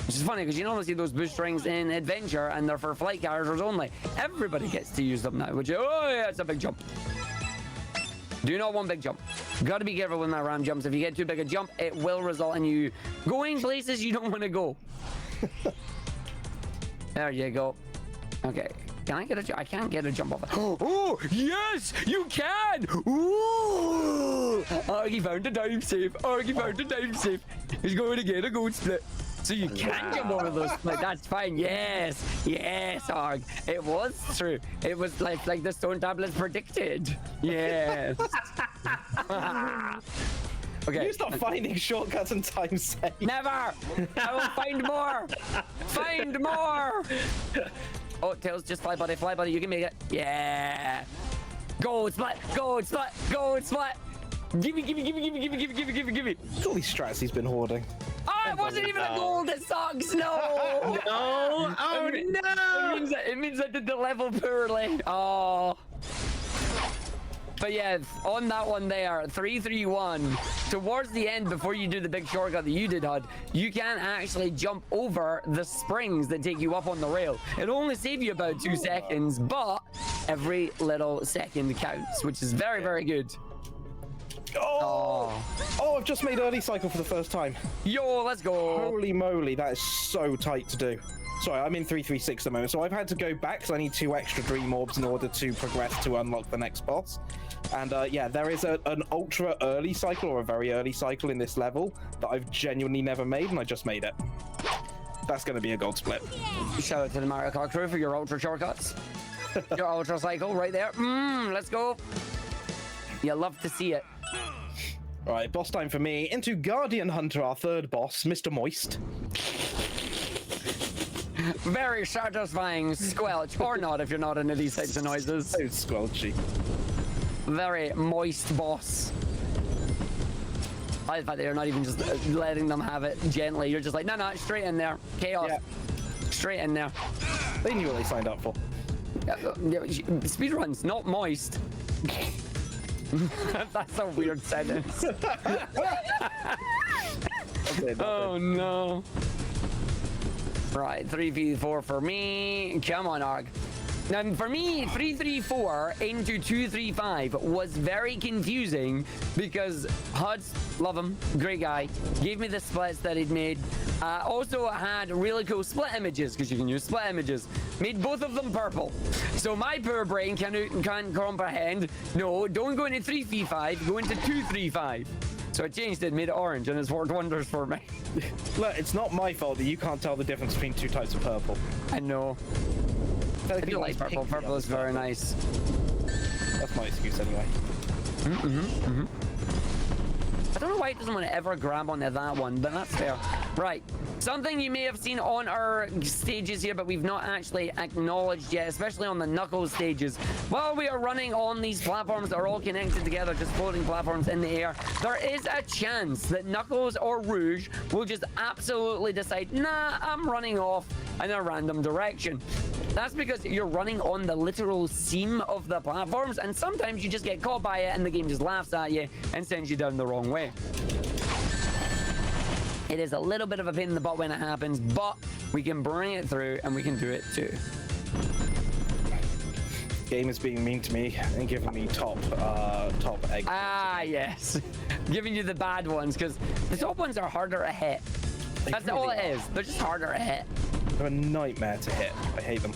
Which is funny, because you normally see those boost rings in Adventure, and they're for flight characters only. Everybody gets to use them now, which, oh yeah, it's a big jump. Do not want big jump. Got to be careful with my ram jumps. If you get too big a jump, it will result in you going places you don't want to go. There you go. Okay. Can I get a jump? I can't get a jump off it. Oh, yes, you can. Ooh. Argy found a time save. Argy found a time save. He's going to get a gold split. So you can jump over those split. That's fine. Yes. Yes, Arg. It was true. It was like the stone tablets predicted. Yes. Okay. You stop finding shortcuts and time save. Never. I will find more. Find more. Oh, Tails, just fly, buddy. Fly, buddy. You can make it. Yeah. Gold split. Gold split. Gold split. Gimme, gimme, gimme, gimme, gimme, gimme, gimme, gimme, gimme. Look at all these strats he's been hoarding. Oh, it wasn't even a gold. It sucks. No. No. Oh, no. It means I did the level poorly. Oh. But yeah, on that one there, 331, towards the end, before you do the big shortcut that you did, HUD, you can actually jump over the springs that take you up on the rail. It'll only save you about 2 seconds, but every little second counts, which is very, very good. Oh, I've just made early cycle for the first time. Yo, let's go. Holy moly, that is so tight to do. Sorry, I'm in 336 at the moment, so I've had to go back because I need 2 extra dream orbs in order to progress to unlock the next boss. And yeah, there is an ultra early cycle or a very early cycle in this level that I've genuinely never made, and I just made it. That's going to be a gold split. Shout out to the Mario Kart crew for your ultra shortcuts. Your ultra cycle right there. Let's go. You love to see it. All right, boss time for me. Into Guardian Hunter, our third boss, Mr. Moist. Very satisfying squelch, or not if you're not into these types of noises. So squelchy. Very moist boss. I thought they're not even just letting them have it gently. You're just like, no, straight in there. Chaos. Yeah. Straight in there. They knew what they signed up for. Speedruns, not moist. That's a weird sentence. Oh no. Right, 3v4 for me. Come on, Arg. Now, for me, 334 into 235 was very confusing because Huds, love him, great guy, gave me the splits that he'd made. Also had really cool split images because you can use split images. Made both of them purple. So my poor brain can't comprehend. No, don't go into 3v5, go into 235. So I changed it, made it orange, and it's worked wonders for me. Look, it's not my fault that you can't tell the difference between 2 types of purple. I know. I do like purple. Purple is very nice. That's my excuse anyway. I don't know why it doesn't want to ever grab onto that one, but that's fair. Right. Something you may have seen on our stages here, but we've not actually acknowledged yet, especially on the Knuckles stages. While we are running on these platforms that are all connected together, just floating platforms in the air, there is a chance that Knuckles or Rouge will just absolutely decide, nah, I'm running off in a random direction. That's because you're running on the literal seam of the platforms, and sometimes you just get caught by it and the game just laughs at you and sends you down the wrong way. It is a little bit of a pain in the butt when it happens, but we can bring it through and we can do it too. Game is being mean to me and giving me top egg. Ah, yes. Giving you the bad ones, because the top ones are harder to hit. That's all it is. They're just harder to hit. They're a nightmare to hit. I hate them.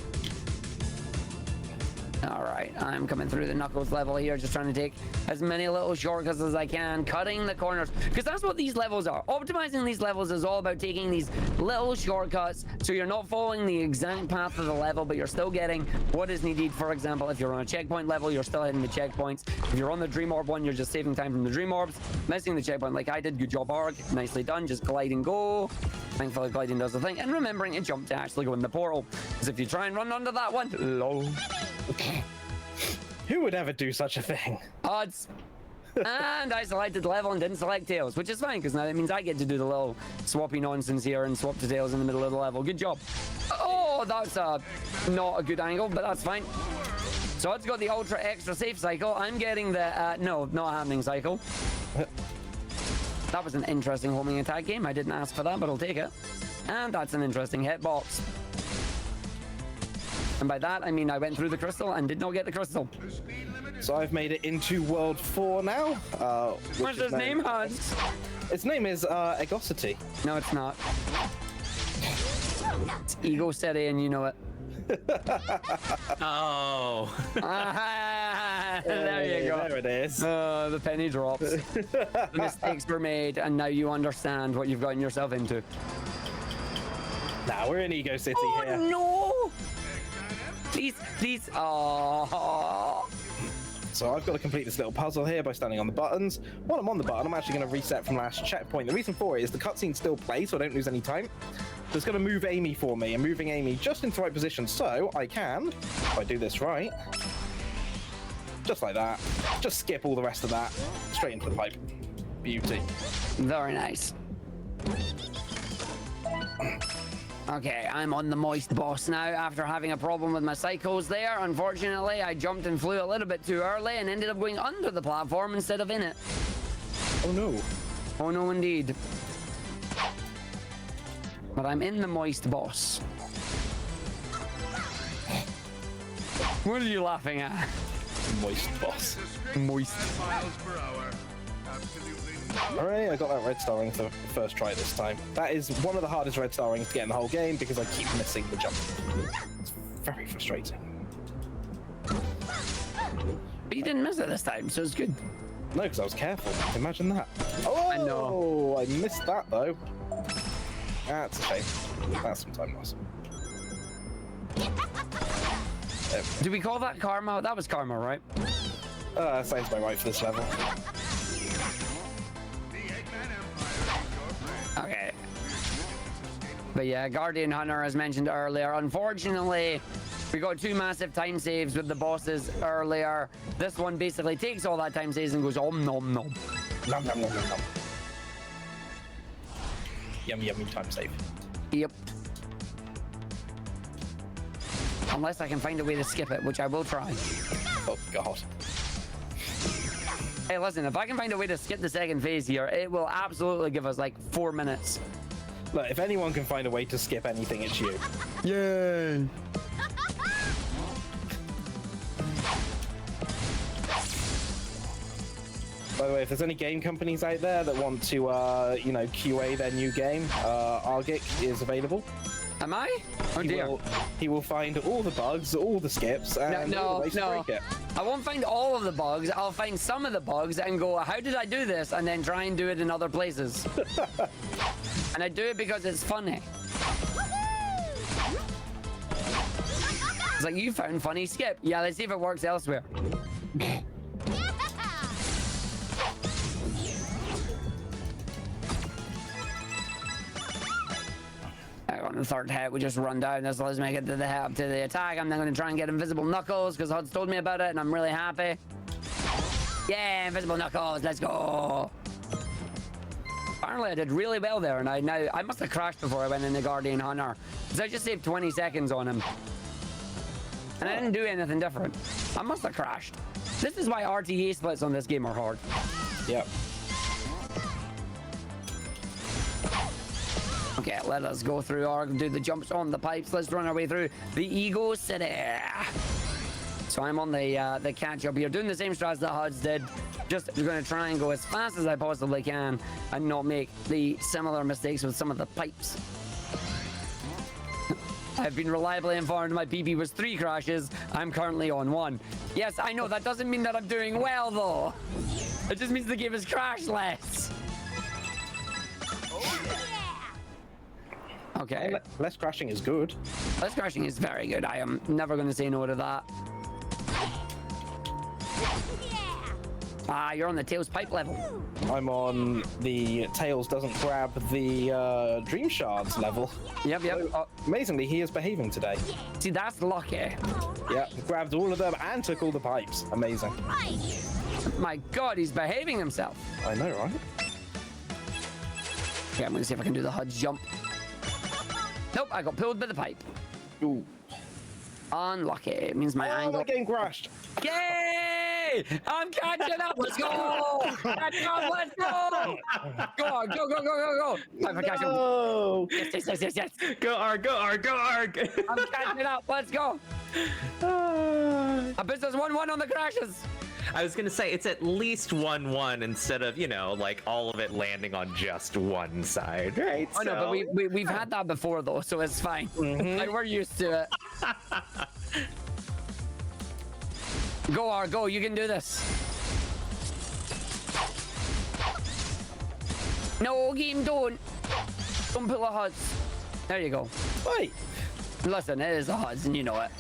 All right, I'm coming through the Knuckles level here, just trying to take as many little shortcuts as I can, cutting the corners, because that's what these levels are. Optimizing these levels is all about taking these little shortcuts, so you're not following the exact path of the level, but you're still getting what is needed. For example, if you're on a checkpoint level, you're still hitting the checkpoints. If you're on the Dream Orb one, you're just saving time from the Dream Orbs, missing the checkpoint like I did. Good job, Arg. Nicely done. Just glide and go. Thankfully, gliding does the thing, and remembering to jump to actually go in the portal, because if you try and run under that one, lol. Who would ever do such a thing? Odds. And I selected level and didn't select Tails, which is fine, because now that means I get to do the little swappy nonsense here and swap to Tails in the middle of the level. Good job. Oh, that's not a good angle, but that's fine. So it's got the ultra extra safe cycle. I'm getting the, no, not happening cycle. That was an interesting homing attack game. I didn't ask for that, but I'll take it. And that's an interesting hitbox. And by that, I mean I went through the crystal and did not get the crystal. So I've made it into World 4 now. What's his name, Hans? Its name is Egosity. No, it's not. It's Ego City, and you know it. Oh. There you go. There it is. The penny drops. The mistakes were made, and now you understand what you've gotten yourself into. Nah, we're in Ego City here. Oh, no! Please, please. Oh. So I've got to complete this little puzzle here by standing on the buttons. While I'm on the button, I'm actually going to reset from last checkpoint. The reason for it is the cutscene still plays, so I don't lose any time. So it's going to move Amy for me, and moving Amy just into the right position, so I can, if I do this right, just like that, just skip all the rest of that, straight into the pipe. Beauty. Very nice. Okay, I'm on the moist boss now after having a problem with my cycles there. Unfortunately, I jumped and flew a little bit too early and ended up going under the platform instead of in it. Oh no. Oh no, indeed. But I'm in the moist boss. What are you laughing at? Moist boss. Moist. miles per hour. Absolutely Alright, I got that red star ring for the first try this time. That is one of the hardest red star rings to get in the whole game because I keep missing the jump. It's very frustrating. But you didn't miss it this time, so it's good. No, because I was careful. Imagine that. Oh, I know. I missed that though. That's a shame. That's some time loss. Do we call that karma? That was karma, right? Sounds about right for this level. Okay. But yeah, Guardian Hunter, as mentioned earlier, unfortunately, we got 2 massive time saves with the bosses earlier. This one basically takes all that time saves and goes om nom nom. Nom nom nom nom nom. Yummy yummy time save. Yep. Unless I can find a way to skip it, which I will try. Oh god. Hey, listen, if I can find a way to skip the second phase here, it will absolutely give us like 4 minutes. Look, if anyone can find a way to skip anything, it's you. Yay! By the way, if there's any game companies out there that want to, you know, QA their new game, Argick is available. Am I? Oh dear. He will find all the bugs, all the skips, and all the ways to break it. I won't find all of the bugs. I'll find some of the bugs and go, how did I do this? And then try and do it in other places. And I do it because it's funny. It's like, you found funny skip. Yeah, let's see if it works elsewhere. On the third hit, we just run down this. Let's make it to the hit up to the attack. I'm then going to try and get invisible knuckles because Hud's told me about it and I'm really happy. Yeah, invisible knuckles, let's go. Apparently I did really well there, and I must have crashed before I went into Guardian Hunter because I just saved 20 seconds on him and I didn't do anything different. I must have crashed. This is why RTA splits on this game are hard. Yep. Okay, let us go through our do the jumps on the pipes. Let's run our way through the Ego City. So I'm on the catch up here, doing the same strats that Huds did. Just going to try and go as fast as I possibly can and not make the similar mistakes with some of the pipes. I've been reliably informed my PB was 3 crashes. I'm currently on 1. Yes, I know that doesn't mean that I'm doing well though. It just means the game has crashed less. Okay. Less crashing is good. Less crashing is very good. I am never going to say no to that. Ah, you're on the Tails pipe level. I'm on the Tails doesn't grab the Dream Shards level. Yep. Amazingly, he is behaving today. See, that's lucky. Yeah, grabbed all of them and took all the pipes. Amazing. My God, he's behaving himself. I know, right? Okay, I'm going to see if I can do the Hud's jump. Nope, I got pulled by the pipe. Ooh. Unlucky. It means my angle. I'm getting crashed. Yay! I'm catching up. Let's go! Catch up. Let's go! Go on, go! Time for catch up. Yes. Go Arg, go Arg, go Arg! I'm catching up. Let's go. I bet there's 1-1 on the crashes. I was gonna say, it's at least 1-1 instead of, you know, like all of it landing on just one side, right? Oh, no, but we've had that before, though, so it's fine. Like, we're used to it. Go, R, go. You can do this. No, game, don't. Don't pull a Huds. There you go. Wait. Listen, it is a Huds, and you know it.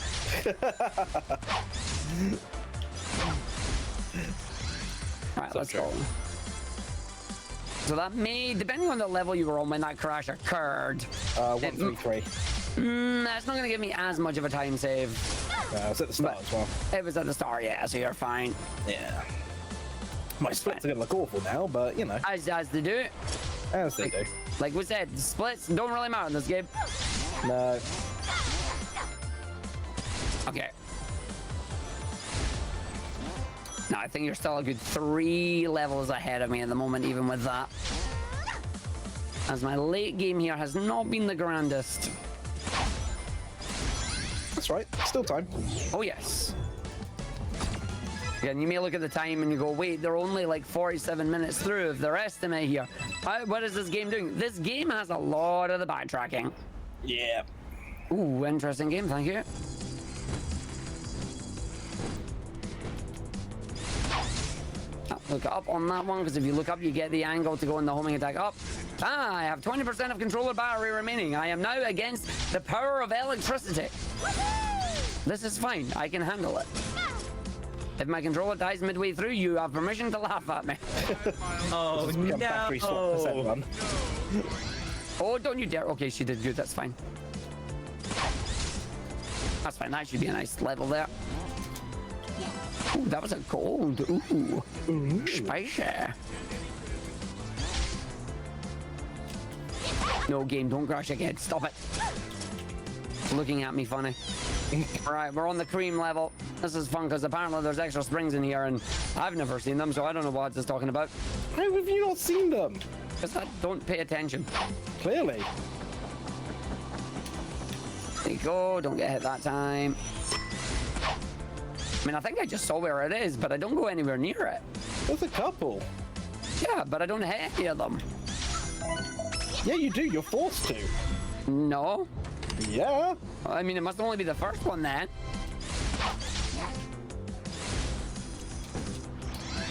Alright, let's go. So that may, depending on the level you were on when that crash occurred. 133. That's not going to give me as much of a time save. It was at the start as well. It was at the start, yeah, so you're fine. Yeah. My splits are going to look awful now, but, you know. As they do. As they do. Like we said, splits don't really matter in this game. No. Okay. No, I think you're still a good 3 levels ahead of me at the moment, even with that. As my late game here has not been the grandest. That's right. Still time. Oh, yes. And you may look at the time and you go, wait, they're only like 47 minutes through of their estimate here. What is this game doing? This game has a lot of the backtracking. Yeah. Ooh, interesting game, thank you. Look up on that one, because if you look up, you get the angle to go in the homing attack up. I have 20% of controller battery remaining. I am now against the power of electricity. This is fine. I can handle it. If my controller dies midway through, you have permission to laugh at me. Oh, Factory swap percent no. run. Oh, don't you dare. Okay, she did good. That's fine. That's fine. That should be a nice level there. Ooh, that was a gold. Ooh. Spicy. No, game, don't crash again. Stop it. It's looking at me funny. Right, we're on the cream level. This is fun because apparently there's extra springs in here and I've never seen them, so I don't know what it's talking about. How have you not seen them? Because I don't pay attention. Clearly. There you go, don't get hit that time. I mean, I think I just saw where it is, but I don't go anywhere near it. There's a couple. Yeah, but I don't hit any of them. Yeah, you do. You're forced to. No. Yeah. I mean, it must only be the first one then.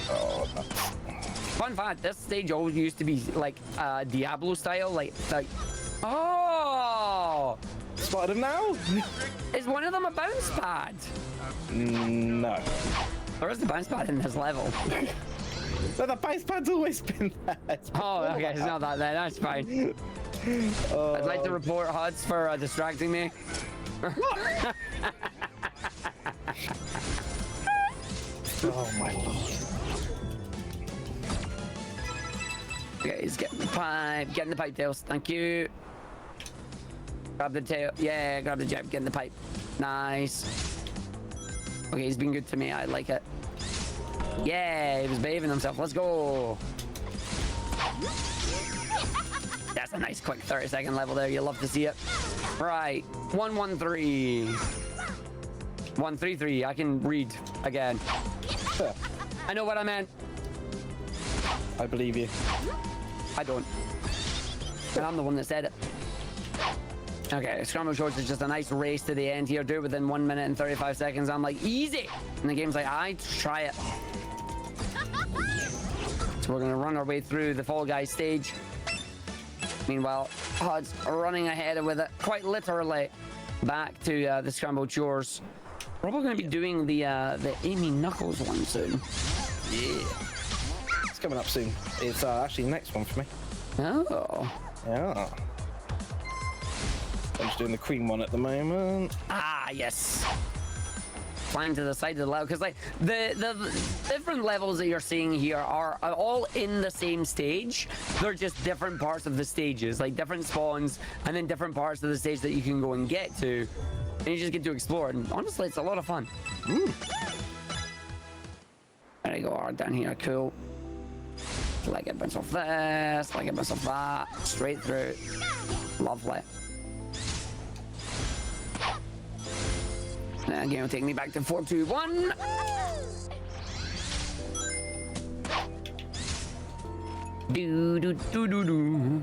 Oh, Fun fact, this stage always used to be like Diablo style, like oh! spotted him now? Is one of them a bounce pad? No. Or is the bounce pad in this level? No, the base pad's always been there. Oh, okay, it's not that then, that's fine. I'd like to report HUDs for distracting me. Oh my lord. Okay, he's getting the pipe, getting the pipe tails, thank you. Grab the tail, yeah, grab the jab, get in the pipe. Nice. Okay, he's been good to me, I like it. Yeah, he was behaving himself, let's go. That's a nice quick 30-second level there, you love to see it. Right, 113. 133, I can read again. I know what I meant. I believe you. I don't. And I'm the one that said it. Okay, Scrambled Shorts is just a nice race to the end here. Do it within 1 minute and 35 seconds. I'm like, easy. And the game's like, try it. So we're gonna run our way through the Fall Guys stage. Meanwhile, HUD's running ahead with it, quite literally, back to the Scrambled Shores. We're probably gonna be doing the Amy Knuckles one soon. Yeah. It's coming up soon. It's actually the next one for me. Oh. Yeah. I'm just doing the cream one at the moment. Ah, yes. Climb to the side of the level, because like the different levels that you're seeing here are all in the same stage. They're just different parts of the stages, like different spawns, and then different parts of the stage that you can go and get to, and you just get to explore. And honestly, it's a lot of fun. There you go, all right, down here, cool. Like it, bounce off this, like it, bounce off that, straight through. Lovely. That game will take me back to 421. Do do do do do.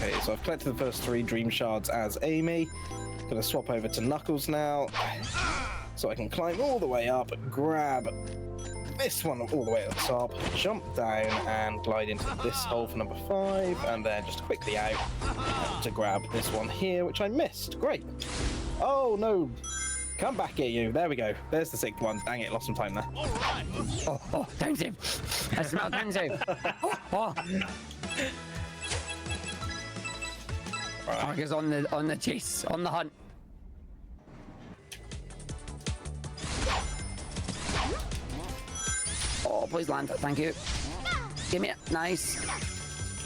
Okay, so I've collected the first 3 dream shards as Amy. Gonna swap over to Knuckles now, so I can climb all the way up, grab this one all the way at the top, jump down and glide into this hole for number 5, and then just quickly out to grab this one here, which I missed. Great. Oh no! Come back here, you. There we go. There's the 6th one. Dang it, lost some time there. Oh, time save. I smell time save. Oh. Argick's on the chase, on the hunt. Oh, please land it. Thank you. Give me it. Nice.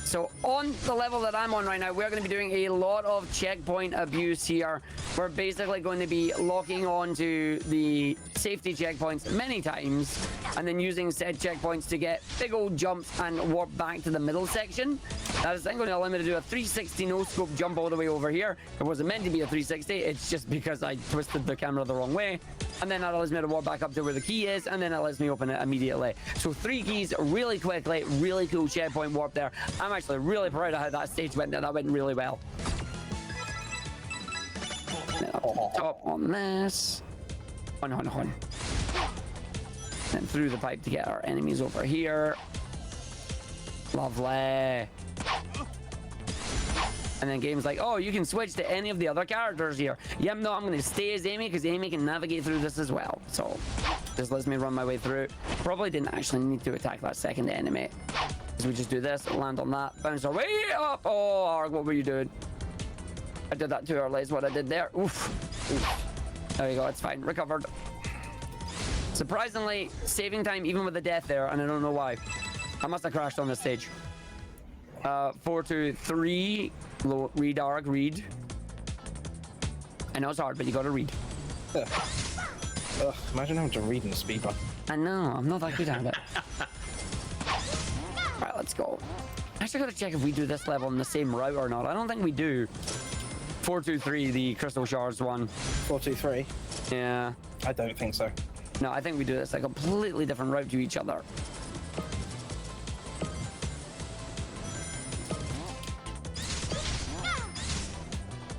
So on the level that I'm on right now, we're going to be doing a lot of checkpoint abuse here. We're basically going to be locking on to the safety checkpoints many times and then using said checkpoints to get big old jumps and warp back to the middle section. That is then going to allow me to do a 360 no-scope jump all the way over here. It wasn't meant to be a 360, it's just because I twisted the camera the wrong way. And then that allows me to warp back up to where the key is, and then it lets me open it immediately. So 3 keys really quickly, really cool checkpoint warp there. I'm actually really proud of how that stage went there. That went really well. Then up to the top on this. On. Then through the pipe to get our enemies over here. Lovely. And then game's like, oh, you can switch to any of the other characters here. Yeah, no, I'm going to stay as Amy because Amy can navigate through this as well. So this lets me run my way through. Probably didn't actually need to attack that second enemy. So we just do this, land on that, bounce our way up. Oh, Arg, what were you doing? I did that too early is what I did there. Oof. There you go, it's fine, recovered. Surprisingly, saving time even with the death there, and I don't know why. I must have crashed on this stage. 4, 2, 3. Read, Arg, read. I know it's hard, but you gotta read. Ugh, imagine having to read in a speedrun. I know, I'm not that good at it. Alright, let's go. Actually, gotta check if we do this level in the same route or not. I don't think we do. 4, 2, 3, the crystal shards one. 4, 2, 3. Yeah. I don't think so. No, I think we do this a completely different route to each other.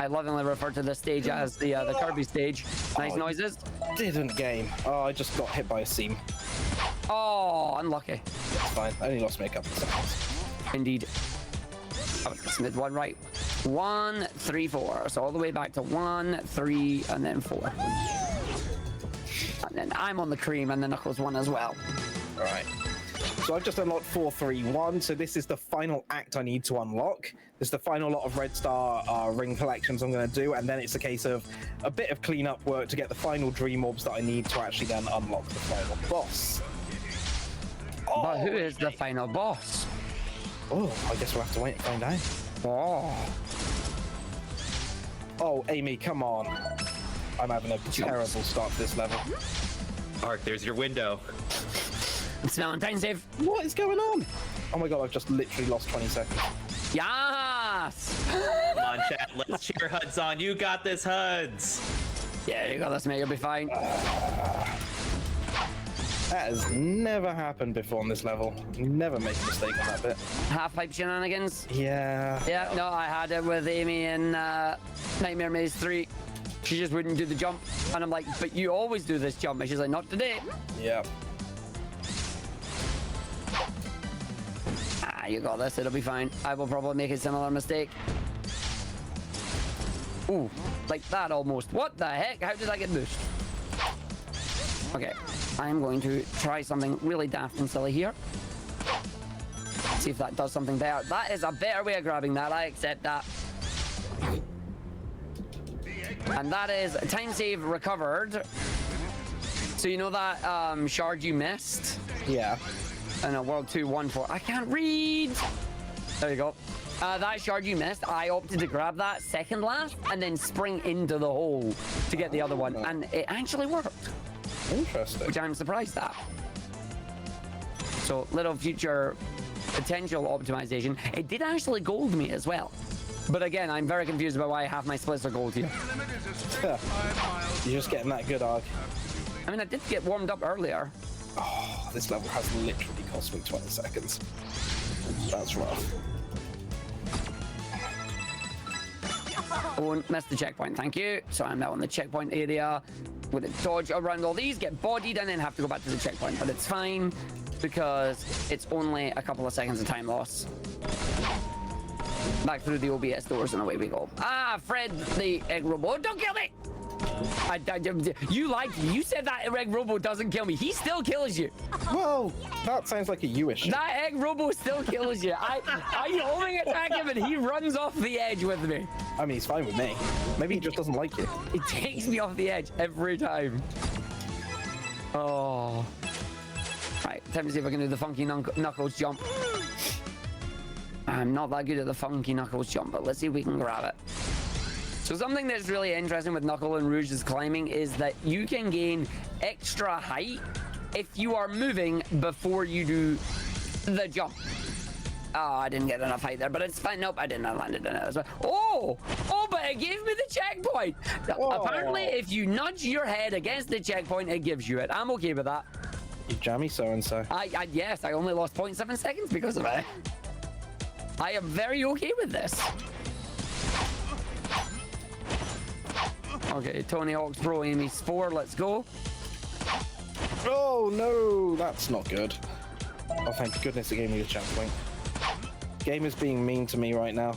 I lovingly refer to this stage as the Kirby stage. Nice noises. Didn't game. Oh, I just got hit by a seam. Oh, unlucky. It's fine. I only lost me a couple of seconds. Indeed. I was missing one right. 1, 3, 4. So all the way back to 1, 3, and then 4. And then I'm on the cream, and the Knuckles one as well. All right. So I've just unlocked 4, 3, 1. So this is the final act I need to unlock. This is the final lot of red star ring collections I'm going to do, and then it's a case of a bit of cleanup work to get the final dream orbs that I need to actually then unlock the final boss. But who is the final boss? Oh, I guess we'll have to wait and find out. Oh. Oh, Amy, come on. I'm having a terrible start to this level. Ark, there's your window. It's Valentine's Day. What is going on? Oh my god, I've just literally lost 20 seconds. Yes! Come on, chat. Let's cheer Huds on. You got this, Huds. Yeah, you got this, mate. You'll be fine. That has never happened before on this level. Never make a mistake on that bit. Half-pipe shenanigans. Yeah. Yeah, no, I had it with Amy in Nightmare Maze 3. She just wouldn't do the jump. And I'm like, but you always do this jump. And she's like, not today. Yeah. Ah, you got this. It'll be fine. I will probably make a similar mistake. Ooh, like that almost. What the heck? How did I get pushed? Okay, I'm going to try something really daft and silly here. See if that does something better. That is a better way of grabbing that. I accept that. And that is time save recovered. So you know that shard you missed? Yeah. I know, World 2, 1, 4. I can't read. There you go. That shard you missed, I opted to grab that second last and then spring into the hole to get the other one. And it actually worked. Interesting. Which I'm surprised at. So, little future potential optimization. It did actually gold me as well. But again, I'm very confused about why half my splits are gold here. You're just getting that good, Arg. I mean, I did get warmed up earlier. Oh, this level has literally cost me 20 seconds. That's rough. Oh, missed the checkpoint, thank you. So I'm now on the checkpoint area. With a dodge around all these, get bodied, and then have to go back to the checkpoint. But it's fine, because it's only a couple of seconds of time loss. Back through the OBS doors, and away we go. Ah, Fred, the egg robo. Don't kill me! You lied to me. You said that egg robo doesn't kill me. He still kills you. Well, that sounds like a you issue. That egg robo still kills you. I homing attack him and he runs off the edge with me. I mean, he's fine with me. Maybe he just doesn't like you. He takes me off the edge every time. Oh. Right, time to see if I can do the funky knuckles jump. I'm not that good at the funky Knuckles jump, but let's see if we can grab it. So something that's really interesting with Knuckle and Rouge's climbing is that you can gain extra height if you are moving before you do the jump. Oh, I didn't get enough height there, but it's fine. Nope, I didn't. I landed in it as well. Oh, but it gave me the checkpoint. Apparently, if you nudge your head against the checkpoint, it gives you it. I'm okay with that. You jammy so-and-so. Yes, I only lost 0.7 seconds because of it. I am very okay with this. Okay, Tony Hawk's Pro Amy's 4, let's go. Oh no, that's not good. Oh, thank goodness it gave me the checkpoint. Game is being mean to me right now.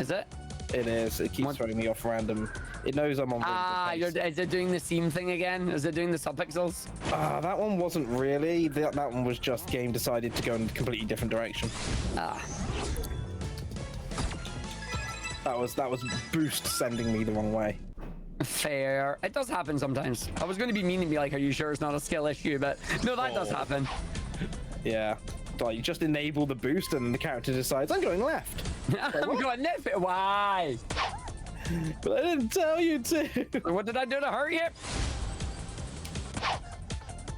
Is it? It is. It keeps throwing me off random. It knows I'm on. Is it doing the seam thing again? Is it doing the subpixels? That one wasn't really. That one was just game decided to go in a completely different direction. That was boost sending me the wrong way. Fair. It does happen sometimes. I was going to be mean and be like, are you sure it's not a skill issue? But no, that does happen. Yeah. Like, you just enable the boost and the character decides, I'm going left. I'm going left. Why? But I didn't tell you to. What did I do to hurt you?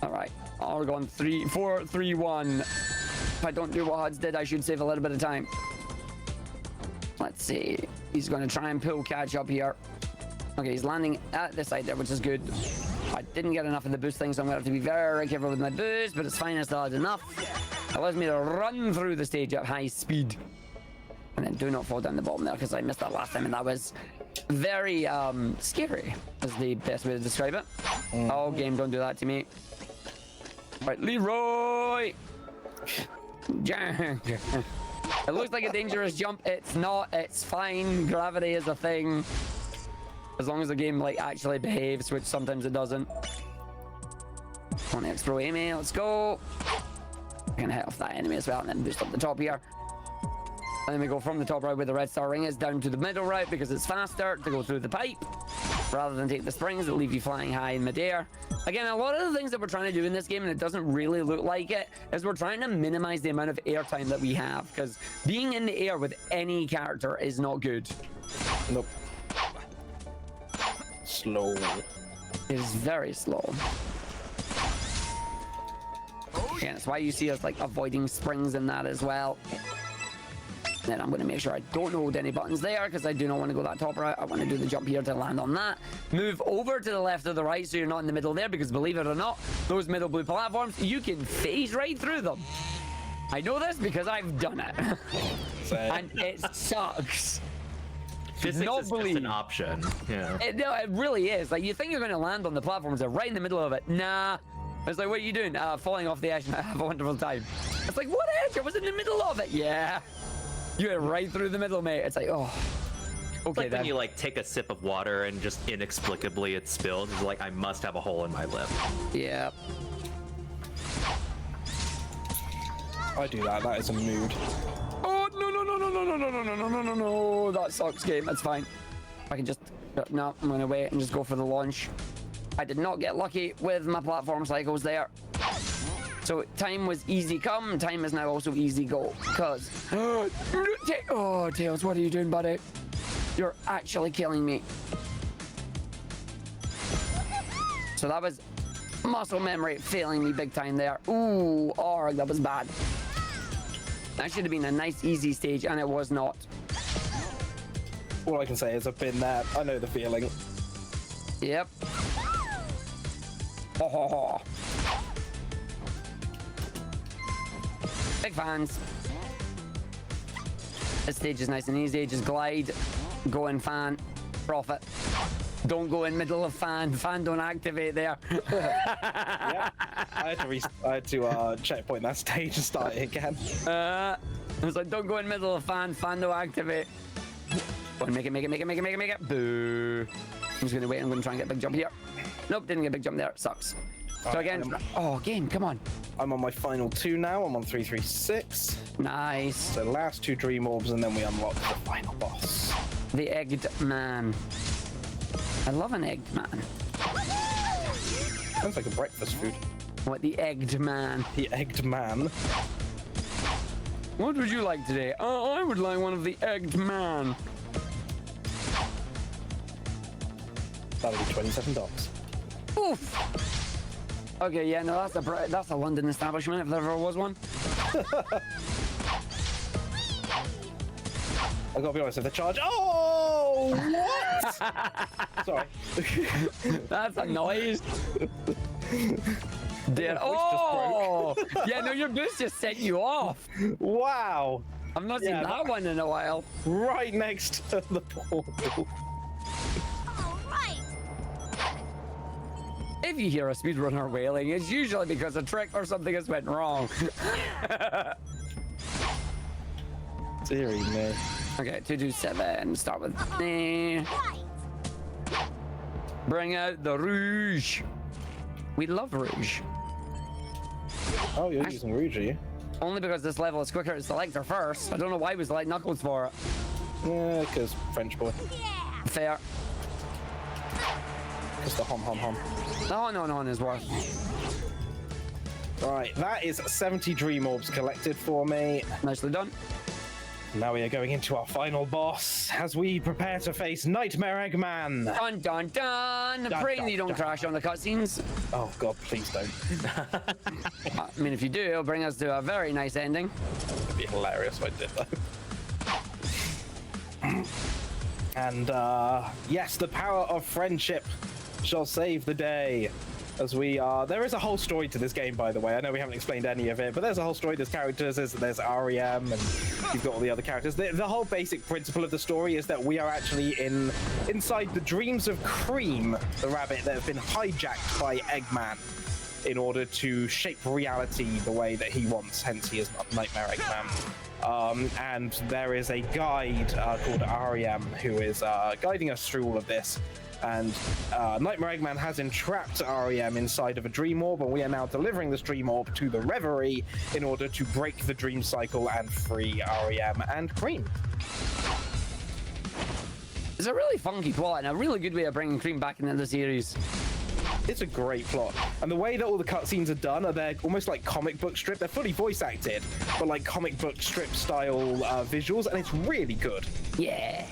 All right. Oh, we're going 3, 4, 3, 1. If I don't do what Huds did, I should save a little bit of time. Let's see. He's going to try and pull catch up here. Okay, he's landing at the side there, which is good. I didn't get enough of the boost thing, so I'm going to have to be very careful with my boost, but it's fine. I still had enough. Allows me to run through the stage at high speed. And then do not fall down the bottom there, because I missed that last time, and that was very scary, is the best way to describe it. Oh, game, don't do that to me. Right, Leroy! It looks like a dangerous jump. It's not. It's fine. Gravity is a thing. As long as the game like actually behaves, which sometimes it doesn't. On the X-Pro Amy, let's go. I can hit off that enemy as well and then boost up the top here. And then we go from the top route where the red star ring is down to the middle route because it's faster to go through the pipe rather than take the springs that leave you flying high in midair. Again, a lot of the things that we're trying to do in this game, and it doesn't really look like it, is we're trying to minimize the amount of airtime that we have, because being in the air with any character is not good. Nope. Slow. It is very slow. Yeah, that's why you see us like avoiding springs in that as well. Then I'm going to make sure I don't hold any buttons there because I do not want to go that top route. I want to do the jump here to land on that. Move over to the left or the right so you're not in the middle there, because believe it or not, those middle blue platforms, you can phase right through them. I know this because I've done it. And it sucks. Physics is just an option. Yeah. No, it really is. Like, you think you're going to land on the platforms, they're right in the middle of it. Nah. It's like, what are you doing? Falling off the edge and have a wonderful time. It's like, what edge? I was in the middle of it. Yeah. You went right through the middle, mate. It's like, oh. Okay, it's like then. when you like take a sip of water and just inexplicably it spills. It's like, I must have a hole in my lip. Yeah. I do that. That is a mood. Oh, no. That sucks, game. That's fine. I can just... No, I'm going to wait and just go for the launch. I did not get lucky with my platform cycles there. So time was easy come, time is now also easy go. Because... Oh, Tails, what are you doing, buddy? You're actually killing me. So that was muscle memory failing me big time there. Ooh, Arg, that was bad. That should have been a nice, easy stage, and it was not. All I can say is I've been there. I know the feeling. Yep. Oh. Big fans. This stage is nice and easy. Just glide, go in fan, profit. Don't go in middle of fan. Fan don't activate there. Yeah. I had to checkpoint that stage and start it again. It's like, don't go in middle of fan. Fan don't activate. Go on, make it. Boo. I'm just gonna wait. I'm gonna try and get a big jump here. Nope, didn't get a big jump there. Sucks. So again, oh, game, come on. I'm on my final 2 now. I'm on 336. Nice. So last 2 dream orbs, and then we unlock the final boss. The Egged Man. I love an Egged Man. Sounds like a breakfast food. What, the Egged Man? The Egged Man. What would you like today? I would like one of the egged man. That'll be $27. Oof. Okay, yeah, no, that's a London establishment if there ever was one. I gotta be honest, if they charge. Oh, what? Sorry. That's a noise. Dear. Oh, yeah, no, your boost just set you off. Wow. I've not seen that one in a while. Right next to the portal. All right. If you hear a speedrunner wailing, it's usually because a trick or something has went wrong. Deary me. Okay, 227. Start with. Right. Bring out the rouge. We love rouge. Oh, you're using Rouge, are you? Only because this level is quicker to select her first. I don't know why we select Knuckles for it. Yeah, because French boy. Yeah. Fair. Just the hom hom hom. No, no, no, is worth. Right, that is 70 Dream Orbs collected for me. Nicely done. Now we are going into our final boss as we prepare to face Nightmare Eggman. Dun dun dun! Dun, Praying dun, you don't dun. crash on the cutscenes. Oh god, please don't. I mean, if you do, it'll bring us to a very nice ending. It'd be hilarious if I did though. And yes, the power of friendship shall save the day. As we are, there is a whole story to this game, by the way. I know we haven't explained any of it, but there's a whole story. There's characters, there's REM, and you've got all the other characters. The whole basic principle of the story is that we are actually inside the dreams of Cream, the rabbit that have been hijacked by Eggman in order to shape reality the way that he wants. Hence, he is Nightmare Eggman. And there is a guide called REM who is guiding us through all of this. And Nightmare Eggman has entrapped REM inside of a dream orb, and we are now delivering this dream orb to the Reverie in order to break the dream cycle and free REM and Cream. It's a really funky plot and a really good way of bringing Cream back into the series. It's a great plot, and the way that all the cutscenes are done they're almost like comic book strip. They're fully voice acted, but like comic book strip style visuals, and it's really good. Yeah.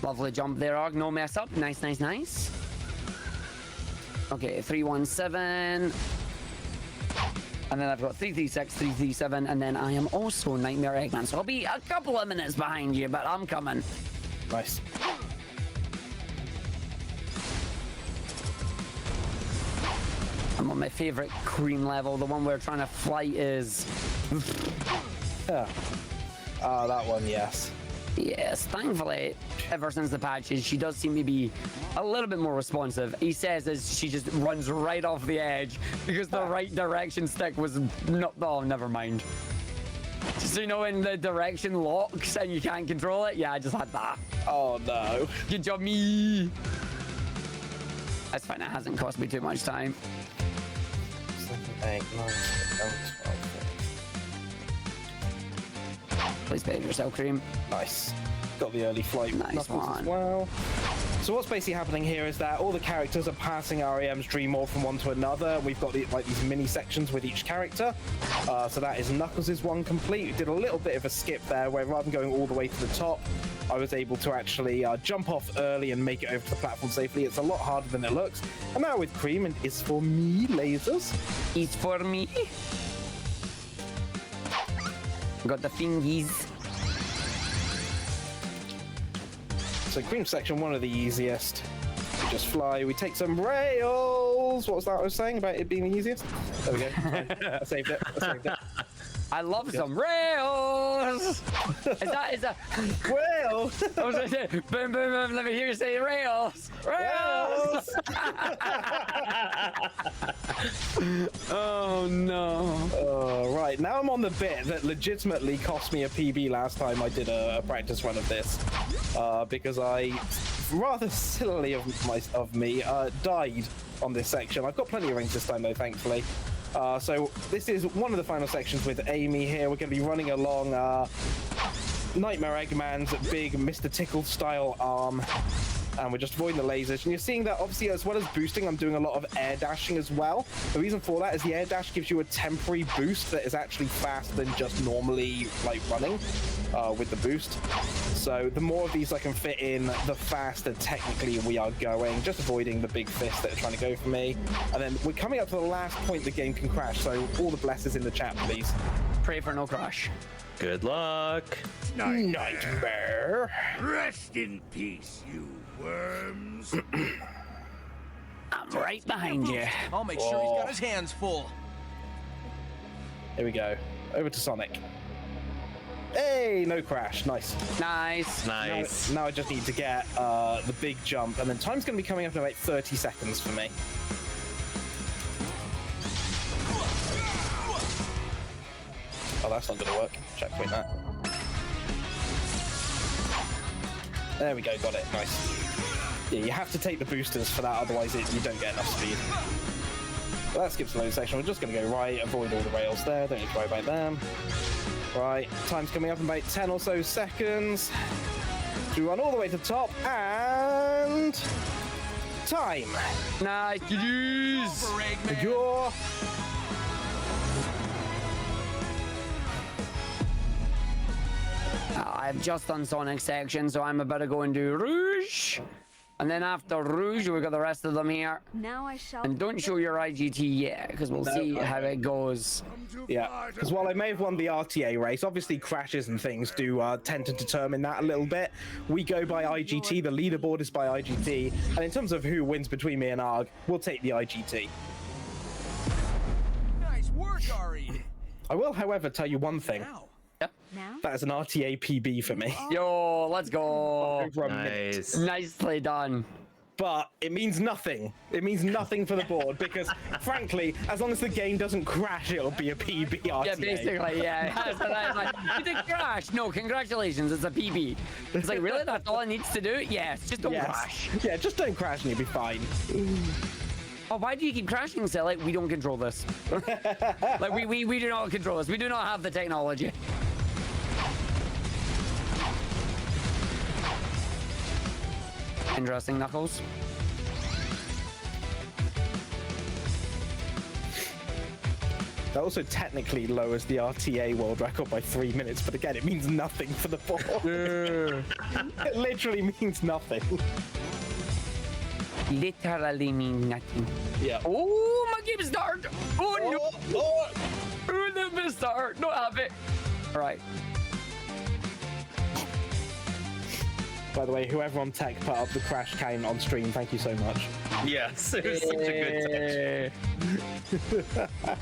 Lovely jump there, Arg. No mess up. Nice, nice, nice. Okay, 317. And then I've got 336, 337, and then I am also Nightmare Eggman. So I'll be a couple of minutes behind you, but I'm coming. Nice. I'm on my favorite Cream level, the one where trying to flight is. Yeah. That one, yes. Yes, thankfully, ever since the patches, she does seem to be a little bit more responsive. He says as she just runs right off the edge because the right direction stick was not. Oh, never mind. So you know when the direction locks and you can't control it? Yeah, I just had that. Oh no. Good job, me. That's fine. It hasn't cost me too much time. 7, 8, 9, 10, 12. Please behave yourself, Cream. Nice. Got the early flight Nice Knuckles one. as well. So what's basically happening here is that all the characters are passing REM's dream orb from one to another. We've got like these mini sections with each character. So that is Knuckles' one complete. We did a little bit of a skip there where rather than going all the way to the top, I was able to actually jump off early and make it over to the platform safely. It's a lot harder than it looks. And now with Cream, and it's for me, lasers. It's for me. Got the fingies. So Cream section, one of the easiest. We just fly, we take some rails. What was that I was saying about it being the easiest? There we go. I saved it. I love some rails. Is that? Rail! I was like, boom, boom, boom. Let me hear you say rails. Rails. Oh no. Right, now I'm on the bit that legitimately cost me a PB last time I did a practice run of this. Because I, rather sillily of me, died on this section. I've got plenty of rings this time though, thankfully. So this is one of the final sections with Amy here. We're going to be running along Nightmare Eggman's big Mr. Tickle style arm. and we're just avoiding the lasers. And you're seeing that obviously, as well as boosting, I'm doing a lot of air dashing as well. The reason for that is the air dash gives you a temporary boost that is actually faster than just normally like running with the boost. So the more of these I can fit in, the faster technically we are going. Just avoiding the big fists that are trying to go for me. And then we're coming up to the last point the game can crash. So all the blessings in the chat, please. Pray for no crash. Good luck. Nightmare. Rest in peace, you worms. I'm right behind you. I'll make sure he's got his hands full. Here we go. Over to Sonic. Hey, no crash. Nice. Nice. Nice. Now I just need to get the big jump, and then time's going to be coming up in about 30 seconds for me. Oh, that's not going to work. Checkpoint that. There we go. Got it. Nice. Yeah, you have to take the boosters for that, otherwise you don't get enough speed. Well, that skips the load section. We're just going to go right, avoid all the rails there. Don't need to worry about them. Right, time's coming up in about 10 or so seconds. So we run all the way to the top, and time. Nice. Jeez. Over, Eggman. Your I've just done Sonic section, so I'm about to go and do Rouge. And then after Rouge, we've got the rest of them here. Now I shall. And don't show your IGT yet, because we'll see how it goes. Yeah, because while I may have won the RTA race, obviously crashes and things do tend to determine that a little bit. We go by IGT, the leaderboard is by IGT, and in terms of who wins between me and Arg, we'll take the IGT. Nice work, Ari. I will, however, tell you one thing. Now. Now? That is an RTA PB for me. Yo, let's go. Over a minute. Nice. Nicely done. But it means nothing. It means nothing for the board because, frankly, as long as the game doesn't crash, it'll be a PB RTA. Yeah, basically, yeah. So that's like, you did crash. No, congratulations, it's a PB. It's like, really? That's all it needs to do? Yes, just don't crash. Yeah, just don't crash and you'll be fine. Oh, why do you keep crashing, Silly? We don't control this. Like, we do not control this. We do not have the technology. Interesting, Knuckles. That also technically lowers the RTA world record by 3 minutes, but again, it means nothing for the board. It literally means nothing. Literally means nothing. Yeah. Oh, my game start. Oh, no. Oh. Oh, let me start. Not have it. All right. By the way, whoever on tech put up the crash count on stream, thank you so much. Yes, it was such a good touch.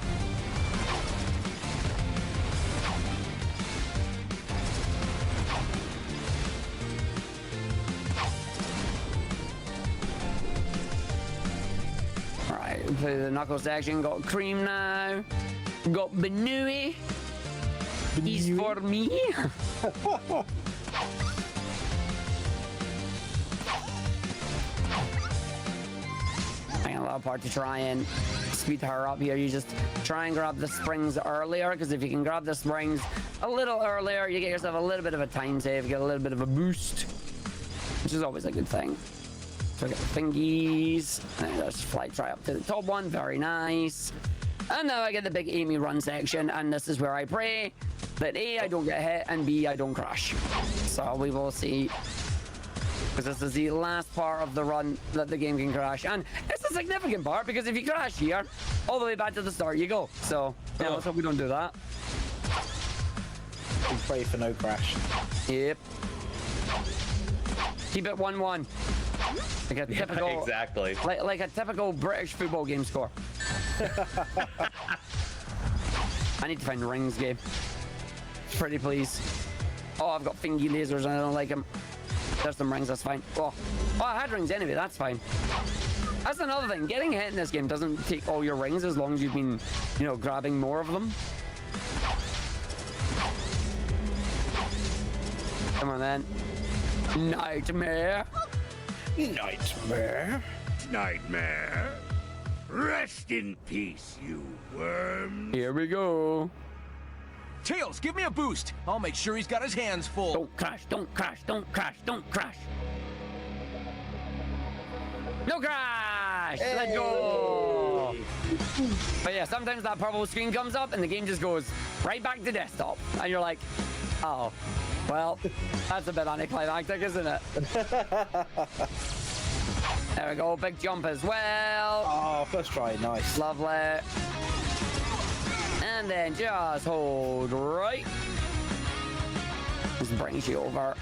Alright, play the Knuckles section. Got Cream now. Got Benui. He's for me. I got a little part to try and speed her up here. You just try and grab the springs earlier, because if you can grab the springs a little earlier, you get yourself a little bit of a time save, get a little bit of a boost, which is always a good thing. So I got the thingies, and just flight try up to the top one, very nice. And now I get the big Amy run section, and this is where I pray that A, I don't get hit, and B, I don't crash. So we will see. Because this is the last part of the run that the game can crash. And it's a significant part, because if you crash here, all the way back to the start you go. So, yeah, let's hope we don't do that. We pray for no crash. Yep. Keep it 1-1. Like a typical, Exactly. like a typical British football game score. I need to find rings, Gabe. Pretty please. Oh, I've got fingy lasers and I don't like them. There's some rings, that's fine. Oh, I had rings anyway, that's fine. That's another thing. Getting hit in this game doesn't take all your rings as long as you've been, you know, grabbing more of them. Come on then. Nightmare. Nightmare. Nightmare. Rest in peace, you worm. Here we go. Tails, give me a boost. I'll make sure he's got his hands full. Don't crash, don't crash, don't crash, don't crash. No crash! Let's go! But yeah, sometimes that purple screen comes up and the game just goes right back to desktop. And you're like, oh, well, that's a bit anticlimactic, isn't it? There we go, big jump as well. Oh, first try, nice. Lovely. And then just hold right. This brings you over.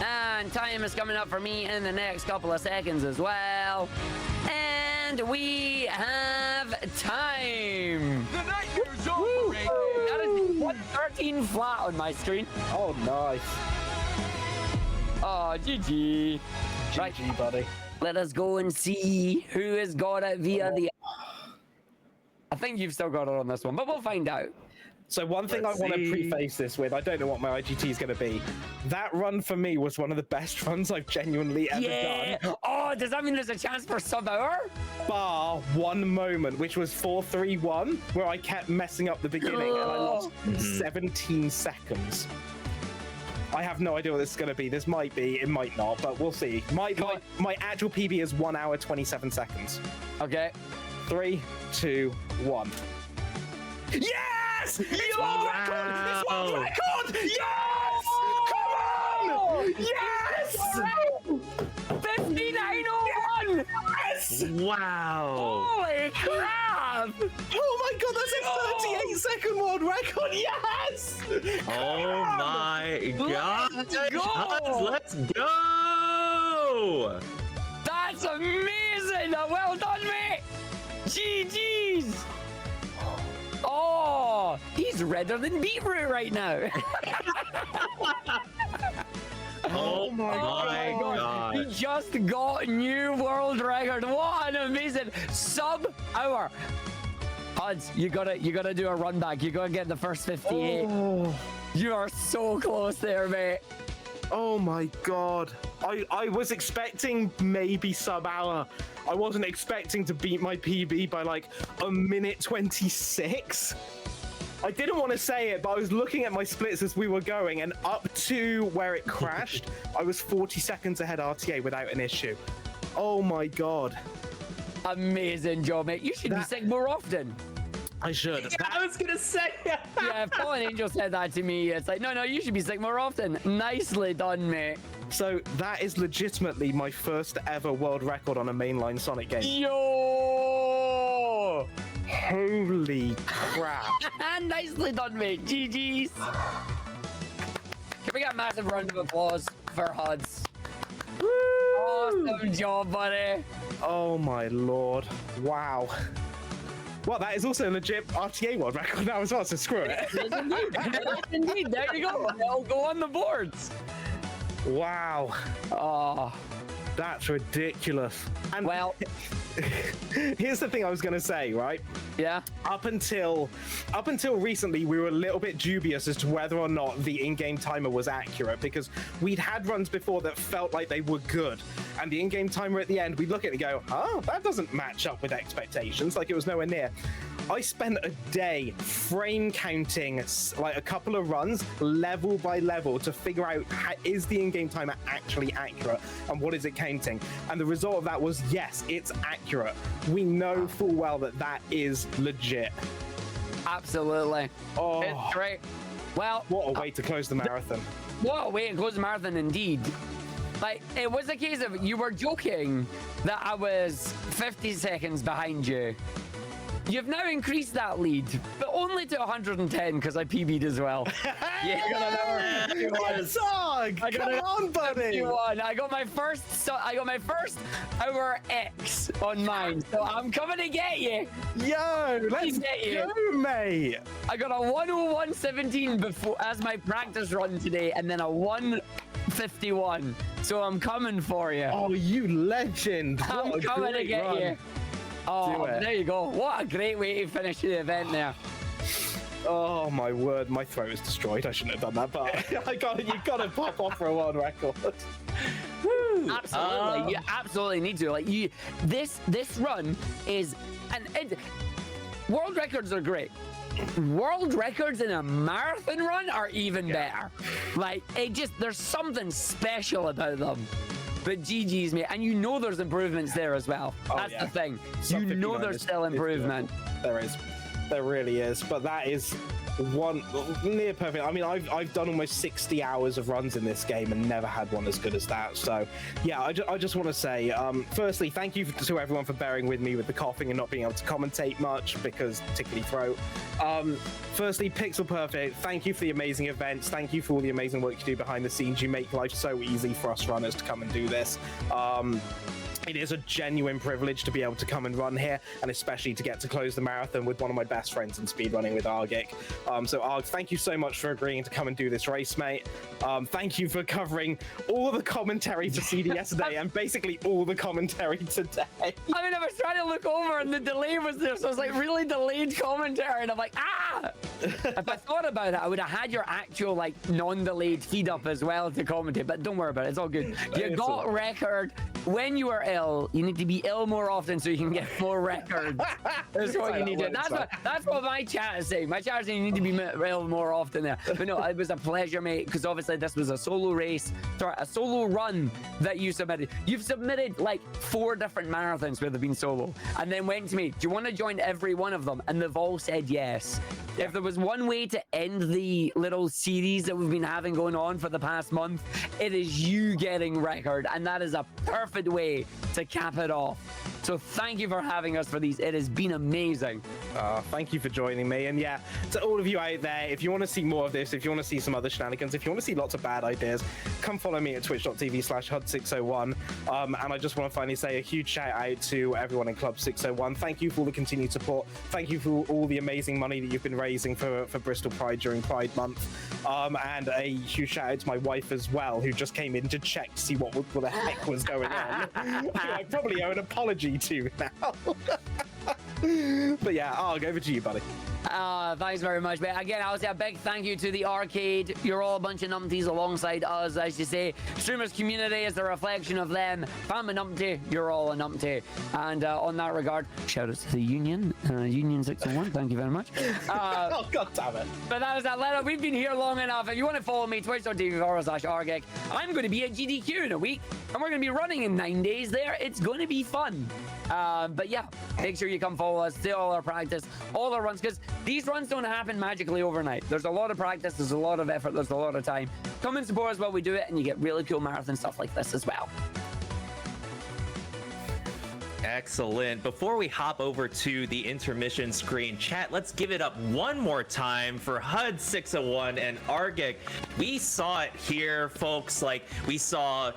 And time is coming up for me in the next couple of seconds as well. And we have time. The nightmare's over, Eggman. That is 113 flat on my screen. Oh, nice. Oh, GG. Right. GG, buddy. Let us go and see who has got it via the... I think you've still got it on this one, but we'll find out. So one thing Let's I want to see. preface this with, I don't know what my IGT is going to be. That run for me was one of the best runs I've genuinely ever Yeah. done. Oh, does that mean there's a chance for sub-hour? Bar one moment, which was 4-3-1, where I kept messing up the beginning and I lost 17 seconds. I have no idea what this is going to be. This might be, it might not, but we'll see. My actual PB is 1 hour, 27 seconds. Okay. 3, 2, 1. Yes! It's world record! It's world record! Yes! Come on! Yes! 5901! Yes! Wow. Holy crap! Oh my god, that's a 38-second world record! Yes! Oh my god. Let's go! Let's go. That's amazing! Well done, mate! GG's! Oh, he's redder than beetroot right now. Oh my god. He just got new world record. What an amazing sub-hour. Huds, you gotta do a run back. You gotta get the first 58. Oh. You are so close there, mate. Oh my god. I was expecting maybe sub-hour. I wasn't expecting to beat my PB by like a minute 26. I didn't want to say it, but I was looking at my splits as we were going, and up to where it crashed, I was 40 seconds ahead RTA without an issue. Oh my god. Amazing job, mate. You should be sick more often. I should. Yeah, I was gonna say. Yeah, if Fallen Angel said that to me, it's like, no, you should be sick more often. Nicely done, mate. So that is legitimately my first ever world record on a mainline Sonic game. Yo! Holy crap. Nicely done, mate. GG's. Can we get a massive round of applause for Huds? Awesome job, buddy. Oh my lord. Wow. Well, that is also a legit RTA world record now as well, so screw it. Indeed, there you go. They'll go on the boards. Wow. Oh, That's ridiculous. And well, here's the thing I was going to say, right? yeah. Up until recently, we were a little bit dubious as to whether or not the in-game timer was accurate, because we'd had runs before that felt like they were good, and the in-game timer at the end, we'd look at it and go, oh, that doesn't match up with expectations, like it was nowhere near. I spent a day frame counting like a couple of runs level by level to figure out is the in-game timer actually accurate and what is it counting, and the result of that was yes, it's accurate. We know full well that that is legit. Absolutely. Oh, It's great. Well, what a way to close the marathon. what a way to close the marathon indeed. Like, it was a case of you were joking that I was 50 seconds behind you. You've now increased that lead, but only to 110 because I PB'd as well. Yeah, I got another 51. Dog, come on, buddy. 51. I got my first hour X on mine, so I'm coming to get you. Yo, let's get you. go, mate. I got a 101.17 before as my practice run today, and then a 151. So I'm coming for you. Oh, you legend. I'm What a coming to great get run. you. Oh, Do it. there you go. What a great way to finish the event there. Oh my word, my throat is destroyed. I shouldn't have done that, but you gotta pop off for a world record. Absolutely, you absolutely need to. Like this run is, and world records are great. World records in a marathon run are even better. Like there's something special about them. but GG's, mate. And you know there's improvements there as well. That's the thing. Sub You know 59 there's still is improvement. There is. There really is. But that is one near perfect. I mean, I've done almost 60 hours of runs in this game and never had one as good as that. So yeah, I just want to say, firstly, thank you to everyone for bearing with me with the coughing and not being able to commentate much because tickly throat. Firstly, Pixel Perfect, thank you for the amazing events. Thank you for all the amazing work you do behind the scenes. You make life so easy for us runners to come and do this. It is a genuine privilege to be able to come and run here, and especially to get to close the marathon with one of my best friends in speedrunning with Argick. So Arg, thank you so much for agreeing to come and do this race, mate. Thank you for covering all the commentary for CD yesterday and basically all the commentary today. I mean, I was trying to look over and the delay was there, so it was like really delayed commentary, and I'm like, ah! If I thought about it, I would have had your actual like non-delayed feed up as well to commentate, but don't worry about it, it's all good. You got record. When you are ill, you need to be ill more often so you can get more records. That's what you need to do. That's what my chat is saying. My chat is saying you need to be ill more often there. But no, it was a pleasure, mate, because obviously this was a solo race, sorry, a solo run that you submitted. You've submitted like 4 different marathons where they've been solo, and then went to me, do you want to join every one of them? And they've all said yes. If there was one way to end the little series that we've been having going on for the past month, it is you getting record, and that is a perfect way to cap it off. So thank you for having us for these. It has been amazing. Thank you for joining me. And yeah, to all of you out there, if you want to see more of this, if you want to see some other shenanigans, if you want to see lots of bad ideas, come follow me at twitch.tv/HUD601. And I just want to finally say a huge shout out to everyone in Club 601. Thank you for all the continued support. Thank you for all the amazing money that you've been raising for Bristol Pride during Pride Month. And a huge shout out to my wife as well, who just came in to check to see what the heck was going on. I probably owe an apology to now. But yeah, I'll go over to you, buddy. Thanks very much, mate. Again, I'll say a big thank you to the arcade. You're all a bunch of numpties alongside us, as you say. Streamers community is a reflection of them. If I'm a numpty, you're all a numpty. And on that regard, shout out to the Union, Union 601. Thank you very much. Oh, God damn it. But that was that letter. We've been here long enough. If you want to follow me, twitch.tv/Argick. I'm going to be at GDQ in a week, and we're going to be running in 9 days there. It's going to be fun. But yeah, make sure you come follow us, do all our practice, all our runs, because these runs don't happen magically overnight. There's a lot of practice, there's a lot of effort, there's a lot of time. Come and support us while we do it, and you get really cool marathon stuff like this as well. Excellent. Before we hop over to the intermission screen, chat, let's give it up one more time for HUD 601 and Argick. We saw it here, folks. Like, we saw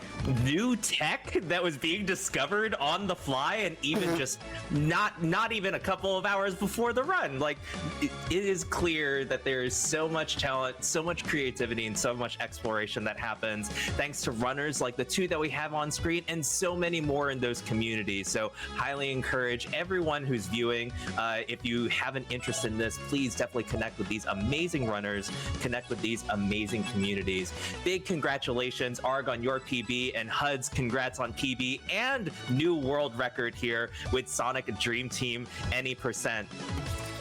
new tech that was being discovered on the fly, and even just not even a couple of hours before the run. Like, it is clear that there is so much talent, so much creativity, and so much exploration that happens thanks to runners like the 2 that we have on screen, and so many more in those communities. So highly encourage everyone who's viewing, if you have an interest in this, please definitely connect with these amazing runners, connect with these amazing communities. Big congratulations, Arg, on your PB, and HUD's congrats on PB and new world record here with Sonic Dream Team Any Percent.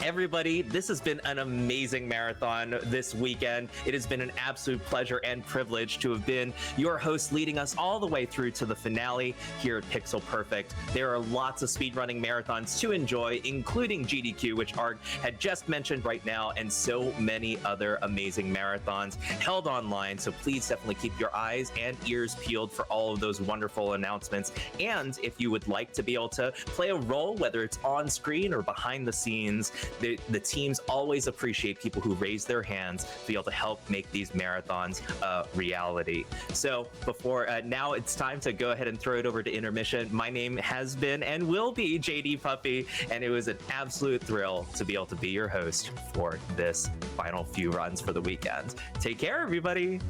Everybody, this has been an amazing marathon this weekend. It has been an absolute pleasure and privilege to have been your host, leading us all the way through to the finale here at Pixel Perfect. There are lots of speedrunning marathons to enjoy, including GDQ, which Arg had just mentioned right now, and so many other amazing marathons held online. So please definitely keep your eyes and ears peeled for all of those wonderful announcements. And if you would like to be able to play a role, whether it's on screen or behind the scenes, the teams always appreciate people who raise their hands to be able to help make these marathons a reality. So before now, it's time to go ahead and throw it over to intermission. My name has been and will be JD Puppy, and it was an absolute thrill to be able to be your host for this final few runs for the weekend. Take care, everybody.